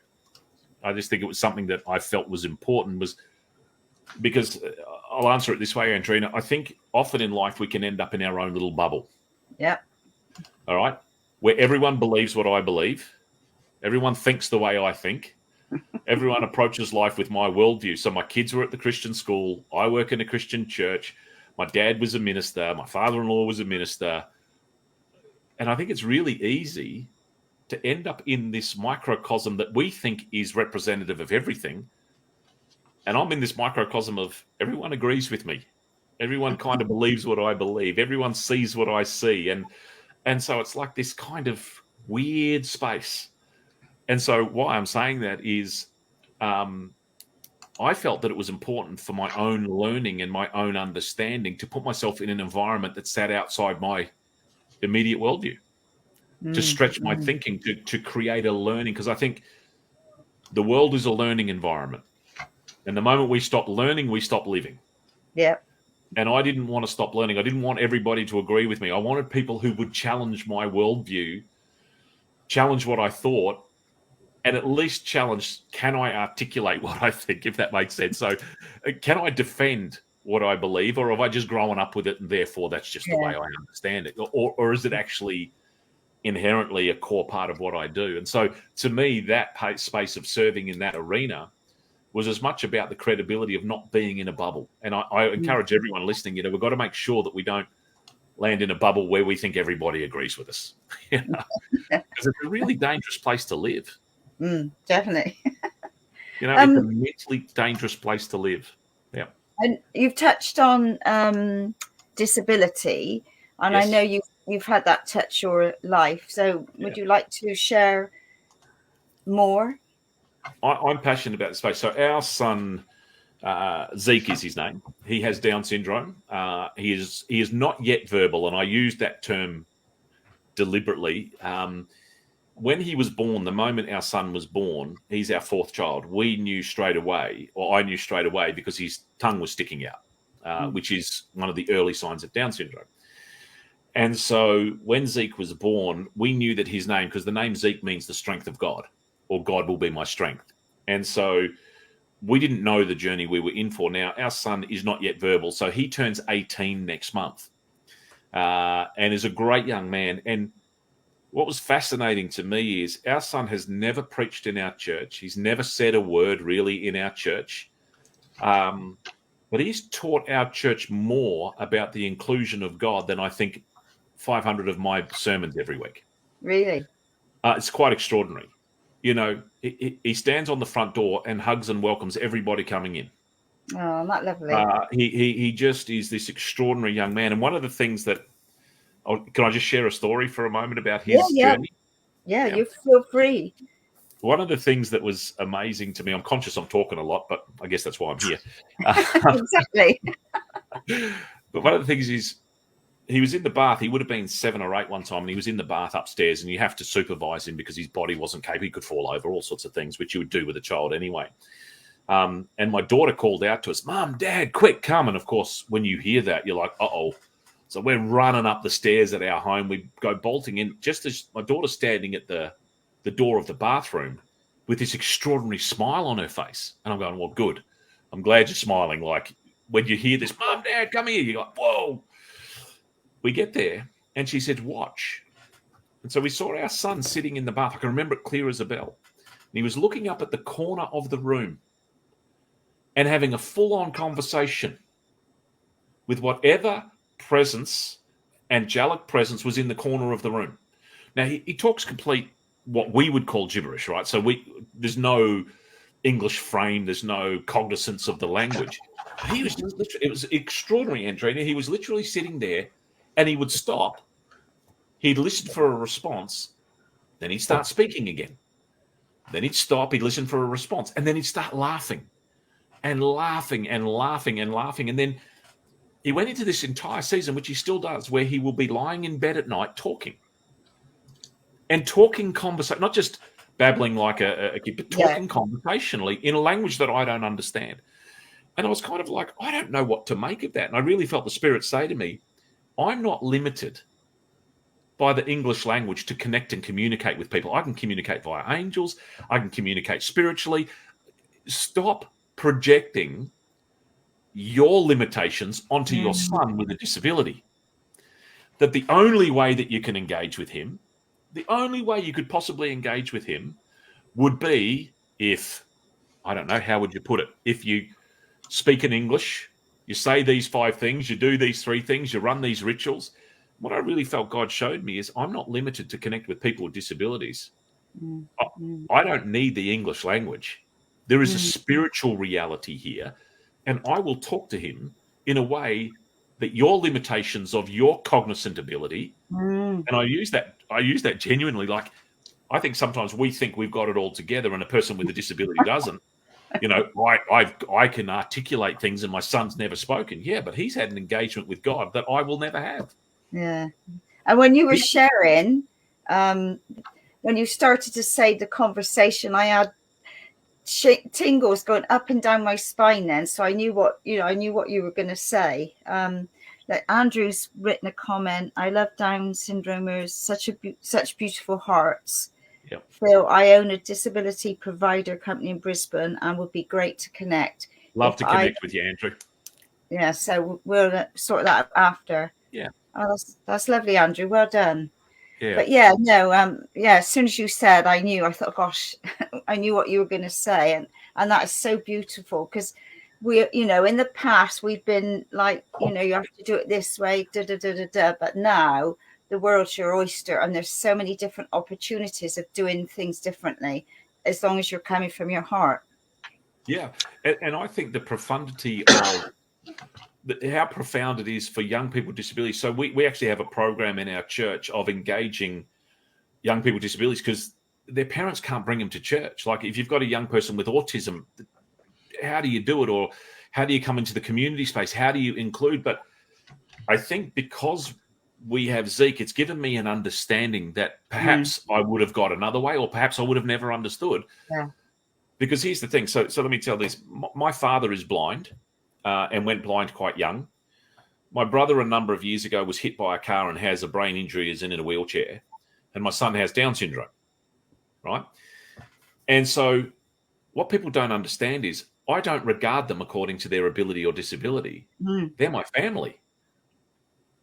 C: I just think it was something that I felt was important, was because I'll answer it this way, Andrena. I think often in life we can end up in our own little bubble.
B: Yeah.
C: All right. Where everyone believes what I believe. Everyone thinks the way I think. Everyone approaches life with my worldview. So my kids were at the Christian school. I work in a Christian church. My dad was a minister. My father-in-law was a minister. And I think it's really easy to end up in this microcosm that we think is representative of everything. And I'm in this microcosm of everyone agrees with me. Everyone kind of believes what I believe. Everyone sees what I see. And so it's like this kind of weird space. And so why I'm saying that is I felt that it was important for my own learning and my own understanding to put myself in an environment that sat outside my immediate worldview, to stretch my thinking, to create a learning. Because I think the world is a learning environment. And the moment we stop learning, we stop living.
B: Yeah.
C: And I didn't want to stop learning. I didn't want everybody to agree with me. I wanted people who would challenge my worldview, challenge what I thought, and at least challenge, can I articulate what I think, if that makes sense? So can I defend what I believe, or have I just grown up with it and therefore that's just the way I understand it? Or is it actually inherently a core part of what I do? And so to me, that space of serving in that arena was as much about the credibility of not being in a bubble. And I encourage everyone listening, we've got to make sure that we don't land in a bubble where we think everybody agrees with us. Because it's a really dangerous place to live.
B: Definitely.
C: It's a mentally dangerous place to live. Yeah.
B: And you've touched on disability, and
C: Yes.
B: I know you've had that touch your life. So would you like to share more?
C: I'm passionate about the space. So our son, Zeke is his name. He has Down syndrome. He is not yet verbal, and I use that term deliberately. When he was born, the moment our son was born, he's our fourth child. We knew straight away, or I knew straight away, because his tongue was sticking out, which is one of the early signs of Down syndrome. And so when Zeke was born, we knew that his name, because the name Zeke means the strength of God, or God will be my strength. And so we didn't know the journey we were in for. Now, our son is not yet verbal, so he turns 18 next month and is a great young man. And what was fascinating to me is our son has never preached in our church. He's never said a word really in our church. But he's taught our church more about the inclusion of God than I think 500 of my sermons every week.
B: Really?
C: It's quite extraordinary. He stands on the front door and hugs and welcomes everybody coming in.
B: Oh, not lovely.
C: He just is this extraordinary young man. And one of the things that, can I just share a story for a moment about his journey?
B: Yeah, you feel free.
C: One of the things that was amazing to me, I'm conscious I'm talking a lot, but I guess that's why I'm here.
B: Exactly.
C: But one of the things is, he was in the bath. He would have been 7 or 8 one time, and he was in the bath upstairs, and you have to supervise him because his body wasn't capable. He could fall over, all sorts of things, which you would do with a child anyway. And my daughter called out to us, "Mum, Dad, quick, come." And of course, when you hear that, you're like, uh-oh. So we're running up the stairs at our home. We go bolting in, just as my daughter's standing at the door of the bathroom with this extraordinary smile on her face. And I'm going, well, good. I'm glad you're smiling. Like, when you hear this, "Mum, Dad, come here," you're like, whoa. We get there, and she said, "Watch." And so we saw our son sitting in the bath. I can remember it clear as a bell. And he was looking up at the corner of the room and having a full-on conversation with whatever presence, angelic presence, was in the corner of the room. Now, he talks complete, what we would call gibberish, right? So there's no English frame. There's no cognizance of the language. He was literally, it was extraordinary, Andrena. He was literally sitting there, and he would stop. He'd listen for a response, then he'd start speaking again. Then he'd stop, he'd listen for a response, and then he'd start laughing and laughing and laughing and laughing. And then he went into this entire season, which he still does, where he will be lying in bed at night talking. And talking conversation, not just babbling like a kid, but talking conversationally in a language that I don't understand. And I was kind of like, I don't know what to make of that. And I really felt the Spirit say to me, I'm not limited by the English language to connect and communicate with people. I can communicate via angels. I can communicate spiritually. Stop projecting your limitations onto your son with a disability. That the only way that you can engage with him, the only way you could possibly engage with him would be if, I don't know, how would you put it? If you speak in English, you say these 5 things, you do these 3 things, you run these rituals. What I really felt God showed me is I'm not limited to connect with people with disabilities. I don't need the English language. There is a spiritual reality here, and I will talk to him in a way that your limitations of your cognizant ability, and I use that genuinely. Like, I think sometimes we think we've got it all together, and a person with a disability doesn't. You know, I can articulate things, and my son's never spoken. Yeah, but he's had an engagement with God that I will never have.
B: Yeah. And when you were sharing, when you started to say the conversation, I had tingles going up and down my spine then. So I knew what you were going to say. Like Andrew's written a comment, I love Down syndromers, such beautiful hearts.
C: Yep.
B: Phil, I own a disability provider company in Brisbane and would be great to connect.
C: Love to connect with you, Andrew.
B: Yeah, so we'll sort that out after.
C: Yeah.
B: Oh, that's lovely, Andrew. Well done.
C: Yeah.
B: But yeah, no, as soon as you said, I knew. I thought, gosh, I knew what you were going to say, and that is so beautiful because we, in the past we've been like, you have to do it this way, but now the world's your oyster, and there's so many different opportunities of doing things differently, as long as you're coming from your heart.
C: Yeah, and I think the profundity of how profound it is for young people with disabilities. So we actually have a program in our church of engaging young people with disabilities because their parents can't bring them to church. Like if you've got a young person with autism, how do you do it? Or how do you come into the community space? How do you include? But I think because we have Zeke, it's given me an understanding that perhaps I would have got another way, or perhaps I would have never understood.
B: Yeah.
C: Because here's the thing. So let me tell this. My father is blind. And went blind quite young. My brother, a number of years ago, was hit by a car and has a brain injury, is in a wheelchair. And my son has Down syndrome, right? And so what people don't understand is I don't regard them according to their ability or disability. They're my family.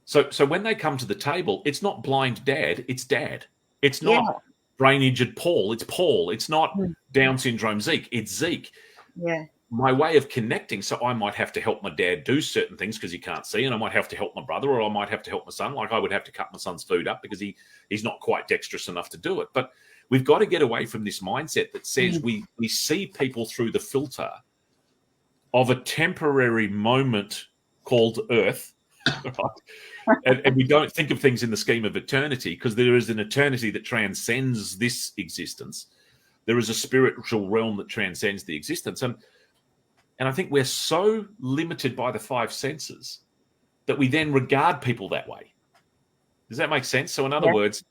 C: So when they come to the table, it's not blind dad, it's dad. It's not brain injured Paul, it's Paul. It's not Down syndrome Zeke, it's Zeke.
B: Yeah.
C: My way of connecting, so I might have to help my dad do certain things because he can't see, and I might have to help my brother, or I might have to help my son. Like I would have to cut my son's food up because he's not quite dexterous enough to do it. But we've got to get away from this mindset that says we see people through the filter of a temporary moment called Earth, right? and we don't think of things in the scheme of eternity, because there is an eternity that transcends this existence. There is a spiritual realm that transcends the existence. And I think we're so limited by the 5 senses that we then regard people that way. Does that make sense? So in other words,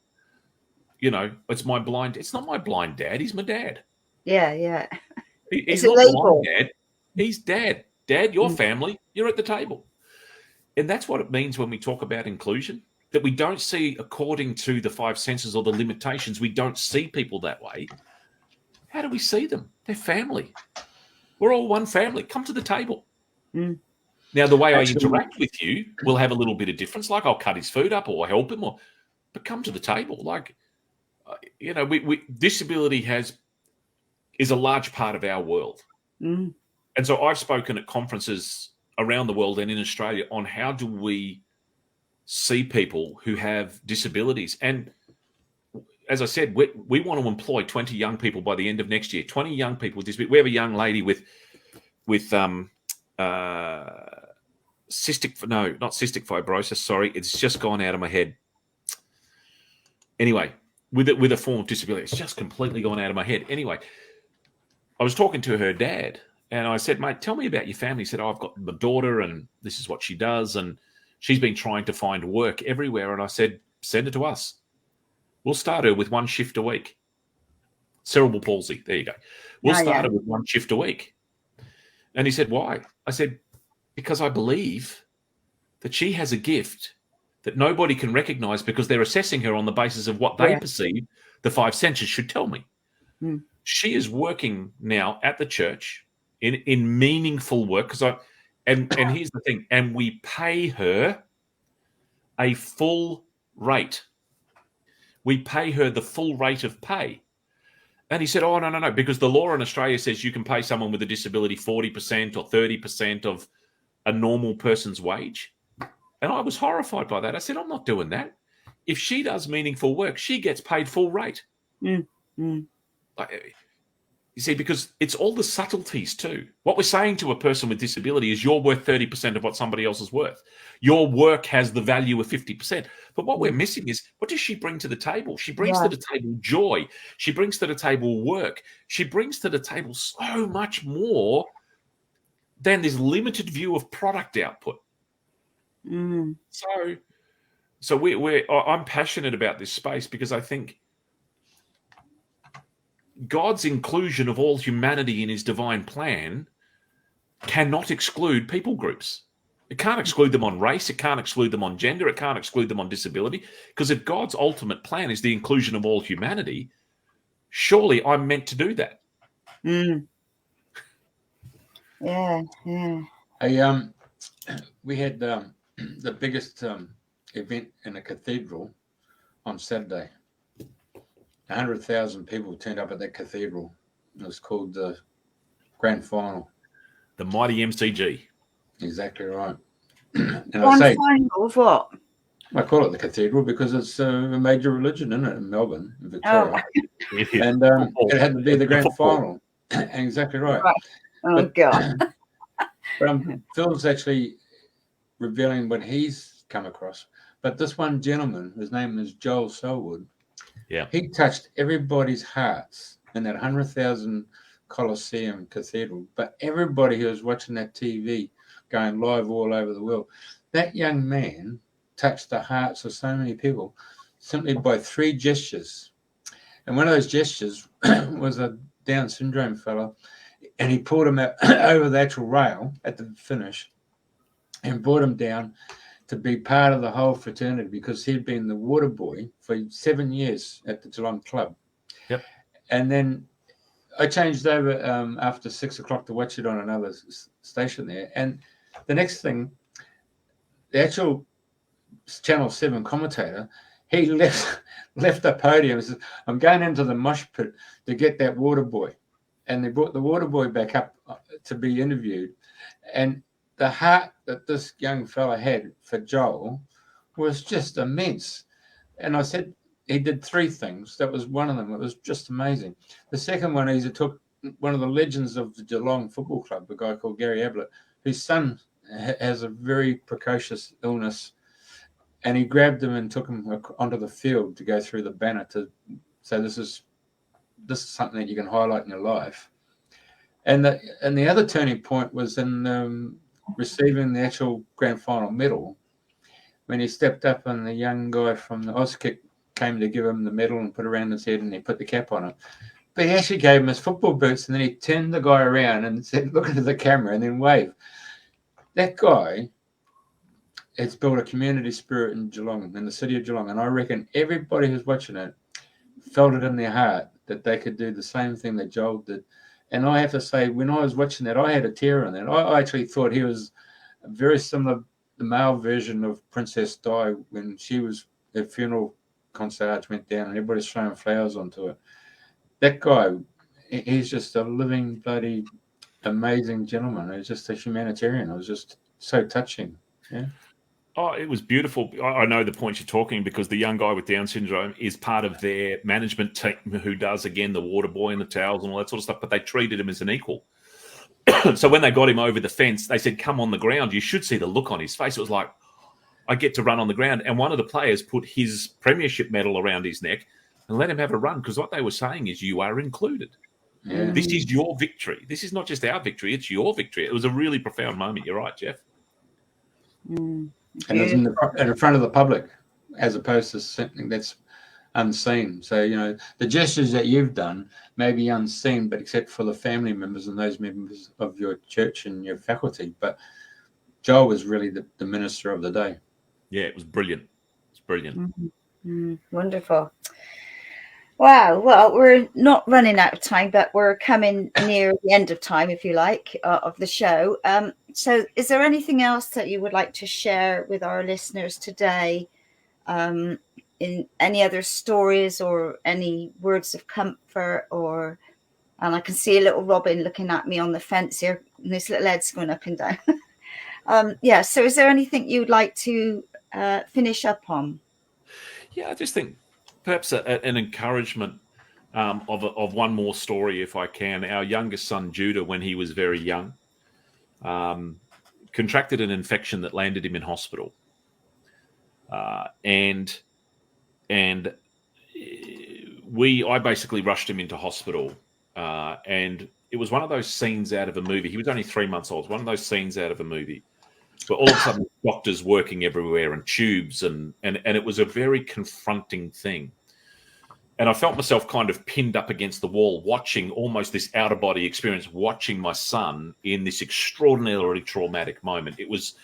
C: it's my blind. It's not my blind dad. He's my dad.
B: Yeah, yeah.
C: He's not blind dad. He's dad. Dad, your family, you're at the table. And that's what it means when we talk about inclusion, that we don't see according to the 5 senses or the limitations. We don't see people that way. How do we see them? They're family. We're all one family. Come to the table. Now, the way I interact with you will have a little bit of difference. Like I'll cut his food up or help him, but come to the table. Like, disability is a large part of our world. And so I've spoken at conferences around the world and in Australia on how do we see people who have disabilities. And as I said, we want to employ 20 young people by the end of next year. 20 young people with disability. We have a young lady with not cystic fibrosis. Sorry, it's just gone out of my head. Anyway, with a form of disability, it's just completely gone out of my head. Anyway, I was talking to her dad, and I said, "Mate, tell me about your family." He said, "Oh, I've got my daughter, and this is what she does, and she's been trying to find work everywhere." And I said, "Send her to us. We'll start her with one shift a week." Cerebral palsy. There you go. We'll start her with one shift a week. And he said, "Why?" I said, "Because I believe that she has a gift that nobody can recognize because they're assessing her on the basis of what they perceive the five senses should tell me."
B: Mm.
C: She is working now at the church in meaningful work and here's the thing, and we pay her a full rate. We pay her the full rate of pay. And he said, "Oh, no, because the law in Australia says you can pay someone with a disability 40% or 30% of a normal person's wage." And I was horrified by that. I said, "I'm not doing that. If she does meaningful work, she gets paid full rate."
B: Mm. Mm.
C: You see, because it's all the subtleties too. What we're saying to a person with disability is you're worth 30% of what somebody else is worth. Your work has the value of 50%. But what we're missing is, what does she bring to the table? She brings to the table joy. She brings to the table work. She brings to the table so much more than this limited view of product output.
B: Mm.
C: So I'm passionate about this space because I think God's inclusion of all humanity in his divine plan cannot exclude people groups. It can't exclude them on race. It can't exclude them on gender. It can't exclude them on disability. Because if God's ultimate plan is the inclusion of all humanity, surely I'm meant to do that.
B: Mm. Yeah.
A: We had the biggest event in a cathedral on Saturday. 100,000 people turned up at that cathedral. It was called the Grand Final.
C: The mighty MCG.
A: Exactly right.
B: And Grand Final of what?
A: I call it the cathedral because it's a major religion, isn't it, in Melbourne, in Victoria?
C: Oh.
A: And it had to be the Grand Final. Exactly right.
B: Oh, God.
A: But Phil's actually revealing what he's come across. But this one gentleman, his name is Joel Selwood, he touched everybody's hearts in that 100,000 Colosseum Cathedral. But everybody who was watching that TV going live all over the world, that young man touched the hearts of so many people simply by 3 gestures. And one of those gestures was a Down syndrome fella, and he pulled him out over the actual rail at the finish and brought him down to be part of the whole fraternity because he'd been the water boy for 7 years at the Geelong Club.
C: Yep.
A: And then I changed over after 6 o'clock to watch it on another station there. And the next thing, the actual Channel 7 commentator, he left the podium and says, "I'm going into the mosh pit to get that water boy." And they brought the water boy back up to be interviewed. And the heart that this young fella had for Joel was just immense. And I said, he did 3 things. That was one of them. It was just amazing. The second one is he took one of the legends of the Geelong Football Club, a guy called Gary Ablett, whose son has a very precocious illness. And he grabbed him and took him onto the field to go through the banner to say, this is something that you can highlight in your life. And the other turning point was in receiving the actual grand final medal when he stepped up and the young guy from the Auskick came to give him the medal and put it around his head and he put the cap on it. But he actually gave him his football boots and then he turned the guy around and said, "Look into the camera," and then wave. That guy has built a community spirit in Geelong, in the city of Geelong, and I reckon everybody who's watching it felt it in their heart that they could do the same thing that Joel did. And I have to say, when I was watching that, I had a tear in that. I actually thought he was very similar, the male version of Princess Di when she was, her funeral concert went down and everybody's throwing flowers onto it. That guy, he's just a living, bloody, amazing gentleman. He's just a humanitarian. It was just so touching. Yeah.
C: Oh, it was beautiful. I know the point you're talking, because the young guy with Down syndrome is part of their management team who does, again, the water boy and the towels and all that sort of stuff, but they treated him as an equal. So when they got him over the fence, they said, come on the ground. You should see the look on his face. It was like, I get to run on the ground. And one of the players put his premiership medal around his neck and let him have a run, because what they were saying is, you are included.
A: Yeah.
C: This is your victory. This is not just our victory. It's your victory. It was a really profound moment. You're right, Jeff.
A: And it was at the front of the public, as opposed to something that's unseen. So, you know, the gestures that you've done may be unseen, but except for the family members and those members of your church and your faculty. But Joel was really the minister of the day.
C: Yeah, it was brilliant. It's brilliant.
B: Wonderful. Wow. Well, we're not running out of time, but we're coming near the end of time, if you like, of the show. So is there anything else that you would like to share with our listeners today? In any other stories or any words of comfort, and I can see a little Robin looking at me on the fence here, and his little head's going up and down. So is there anything you'd like to finish up on? Yeah,
C: I just think perhaps an encouragement of one more story, if I can. Our youngest son, Judah, when he was very young, contracted an infection that landed him in hospital. And I basically rushed him into hospital, and it was one of those scenes out of a movie. He was only 3 months old. It was one of those scenes out of a movie, but all of a sudden, doctors working everywhere and tubes, and it was a very confronting thing. And I felt myself kind of pinned up against the wall, watching almost this out-of-body experience, watching my son in this extraordinarily traumatic moment. It was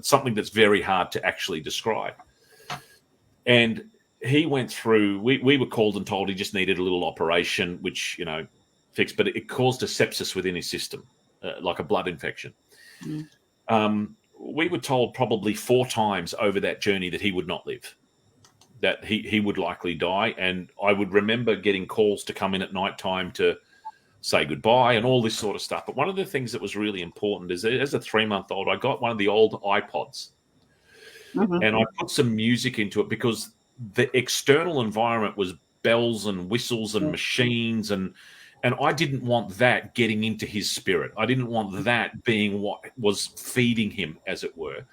C: something that's very hard to actually describe. And he went through, we were called and told he just needed a little operation, which, fixed, but it caused a sepsis within his system, like a blood infection. We were told probably 4 times over that journey that he would not live, that he would likely die. And I would remember getting calls to come in at night time to say goodbye and all this sort of stuff. But one of the things that was really important is, as a 3-month-old, I got one of the old iPods. And I put some music into it, because the external environment was bells and whistles and machines, and I didn't want that getting into his spirit. I didn't want that being what was feeding him, as it were.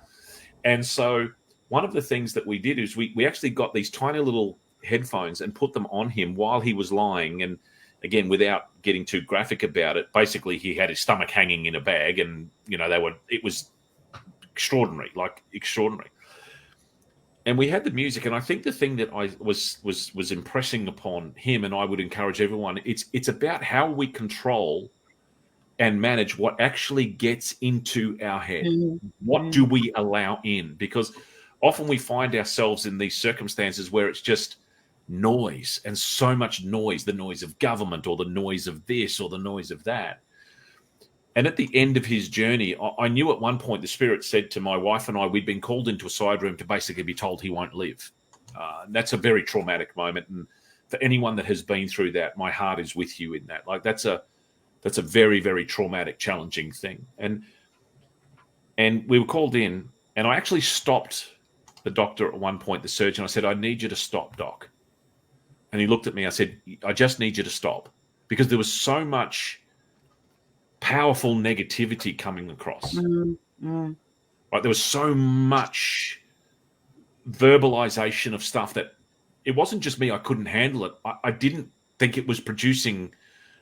C: And so one of the things that we did is we actually got these tiny little headphones and put them on him while he was lying. And again, without getting too graphic about it, basically he had his stomach hanging in a bag, and it was extraordinary. And we had the music, and I think the thing that I was impressing upon him, and I would encourage everyone, it's about how we control and manage what actually gets into our head. What do we allow in? Because often we find ourselves in these circumstances where it's just noise, and so much noise, the noise of government, or the noise of this, or the noise of that. And at the end of his journey, I knew at one point the Spirit said to my wife and I, we'd been called into a side room to basically be told he won't live. That's a very traumatic moment. And for anyone that has been through that, my heart is with you in that. Like, that's a very, very traumatic, challenging thing. And we were called in, and I actually stopped the doctor at one point, the surgeon. I said, I need you to stop, Doc. And he looked at me. I said, I just need you to stop, because there was so much powerful negativity coming across. Right? There was so much verbalization of stuff that it wasn't just me. I couldn't handle it. I didn't think it was producing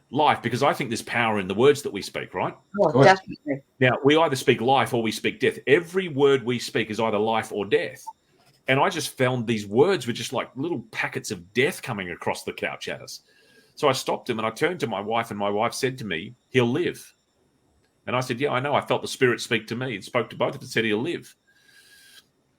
C: life, because I think there's power in the words that we speak, right?
B: Oh, definitely.
C: Now, we either speak life or we speak death. Every word we speak is either life or death. And I just found these words were just like little packets of death coming across the couch at us. So I stopped him, and I turned to my wife, and my wife said to me, he'll live. And I said, yeah, I know. I felt the Spirit speak to me, and spoke to both of us and said he'll live.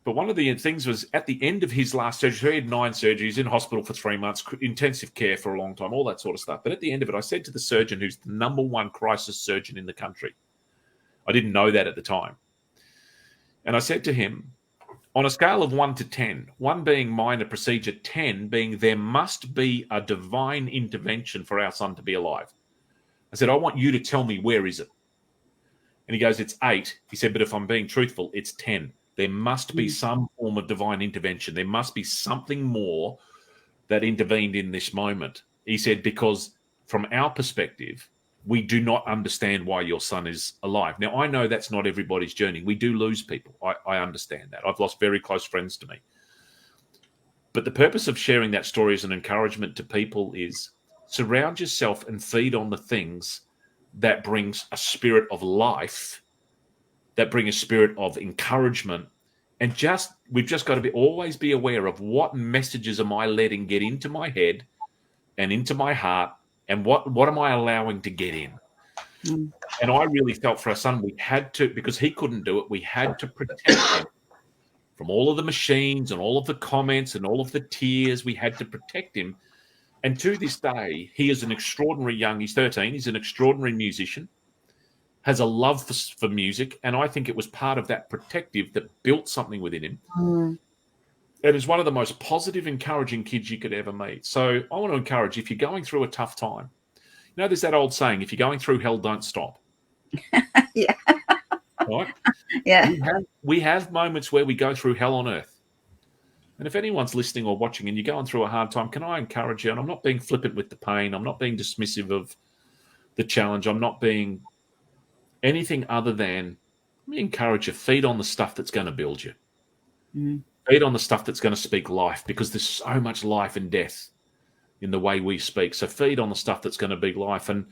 C: But one of the things was, at the end of his last surgery, he had 9 surgeries, in hospital for 3 months, intensive care for a long time, all that sort of stuff. But at the end of it, I said to the surgeon, who's the #1 crisis surgeon in the country, I didn't know that at the time. And I said to him, on a scale of 1 to 10, 1 being minor procedure, 10 being there must be a divine intervention for our son to be alive. I said, I want you to tell me, where is it? And he goes, it's 8. He said, but if I'm being truthful, it's 10. There must be some form of divine intervention. There must be something more that intervened in this moment. He said, because from our perspective, we do not understand why your son is alive. Now, I know that's not everybody's journey. We do lose people. I understand that. I've lost very close friends to me. But the purpose of sharing that story as an encouragement to people is surround yourself and feed on the things that brings a spirit of life, that bring a spirit of encouragement. And we've just got to always be aware of what messages am I letting get into my head and into my heart, and what am I allowing to get in? And I really felt for our son, we had to, because he couldn't do it, we had to protect him from all of the machines and all of the comments and all of the tears. We had to protect him. And to this day, he is an extraordinary he's 13, he's an extraordinary musician, has a love for music, and I think it was part of that protective that built something within him. It is one of the most positive, encouraging kids you could ever meet. So I want to encourage, if you're going through a tough time, there's that old saying, if you're going through hell, don't stop.
B: Yeah.
C: Right?
B: Yeah.
C: We have moments where we go through hell on earth. And if anyone's listening or watching and you're going through a hard time, can I encourage you? And I'm not being flippant with the pain. I'm not being dismissive of the challenge. I'm not being anything other than, let me encourage you, feed on the stuff that's going to build you. Feed on the stuff that's going to speak life, because there's so much life and death in the way we speak. So feed on the stuff that's going to be life. And,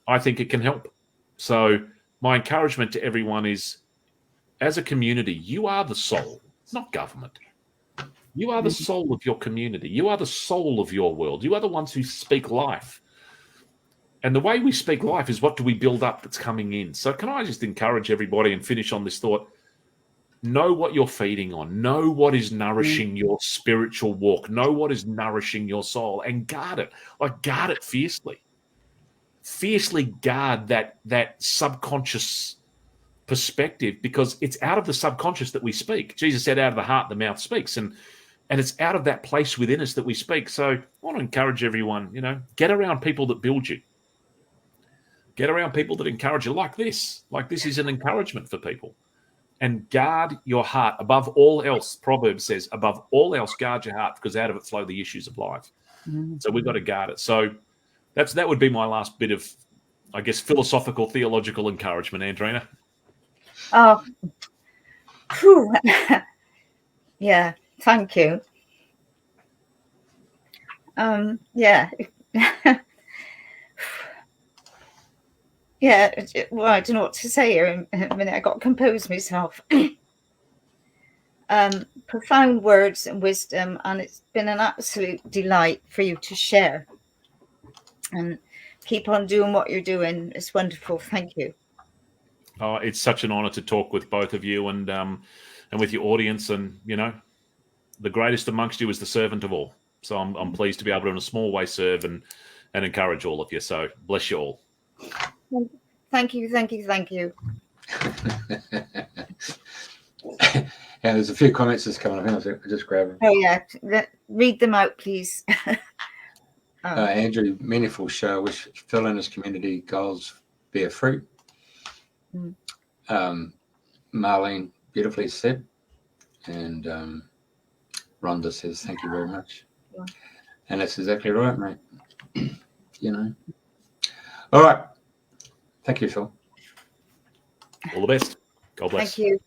C: I think it can help. So my encouragement to everyone is, as a community, you are the soul. It's not government. You are the soul of your community. You are the soul of your world. You are the ones who speak life. And the way we speak life is, what do we build up that's coming in? So can I just encourage everybody and finish on this thought? Know what you're feeding on. Know what is nourishing your spiritual walk. Know what is nourishing your soul, and guard it. Guard it fiercely. Fiercely guard that subconscious perspective, because it's out of the subconscious that we speak. Jesus said, out of the heart, the mouth speaks. And it's out of that place within us that we speak. So I want to encourage everyone, get around people that build you. Get around people that encourage you, like this. Like this is an encouragement for people. And guard your heart above all else. Proverbs says, above all else, guard your heart, because out of it flow the issues of life. So we've got to guard it. So that would be my last bit of, I guess, philosophical, theological encouragement, Andrena.
B: Oh, whew. Yeah, thank you. Yeah. Yeah, well, I don't know what to say here in a minute. I got to compose myself. Profound words and wisdom, and it's been an absolute delight for you to share. And keep on doing what you're doing. It's wonderful. Thank you.
C: Oh, it's such an honor to talk with both of you and with your audience. And, the greatest amongst you is the servant of all. So I'm pleased to be able to, in a small way, serve and encourage all of you. So bless you all.
B: Thank you.
A: Yeah, there's a few comments that's coming up. I'll just grab them.
B: Oh, yeah. Read them out, please.
A: Andrew, meaningful show. Wish Phil and his community goals bear fruit. Marlene, beautifully said. And Rhonda says, thank you very much. Yeah. And that's exactly right, mate. All right. Thank you, Phil.
C: All the best. God bless.
B: Thank you.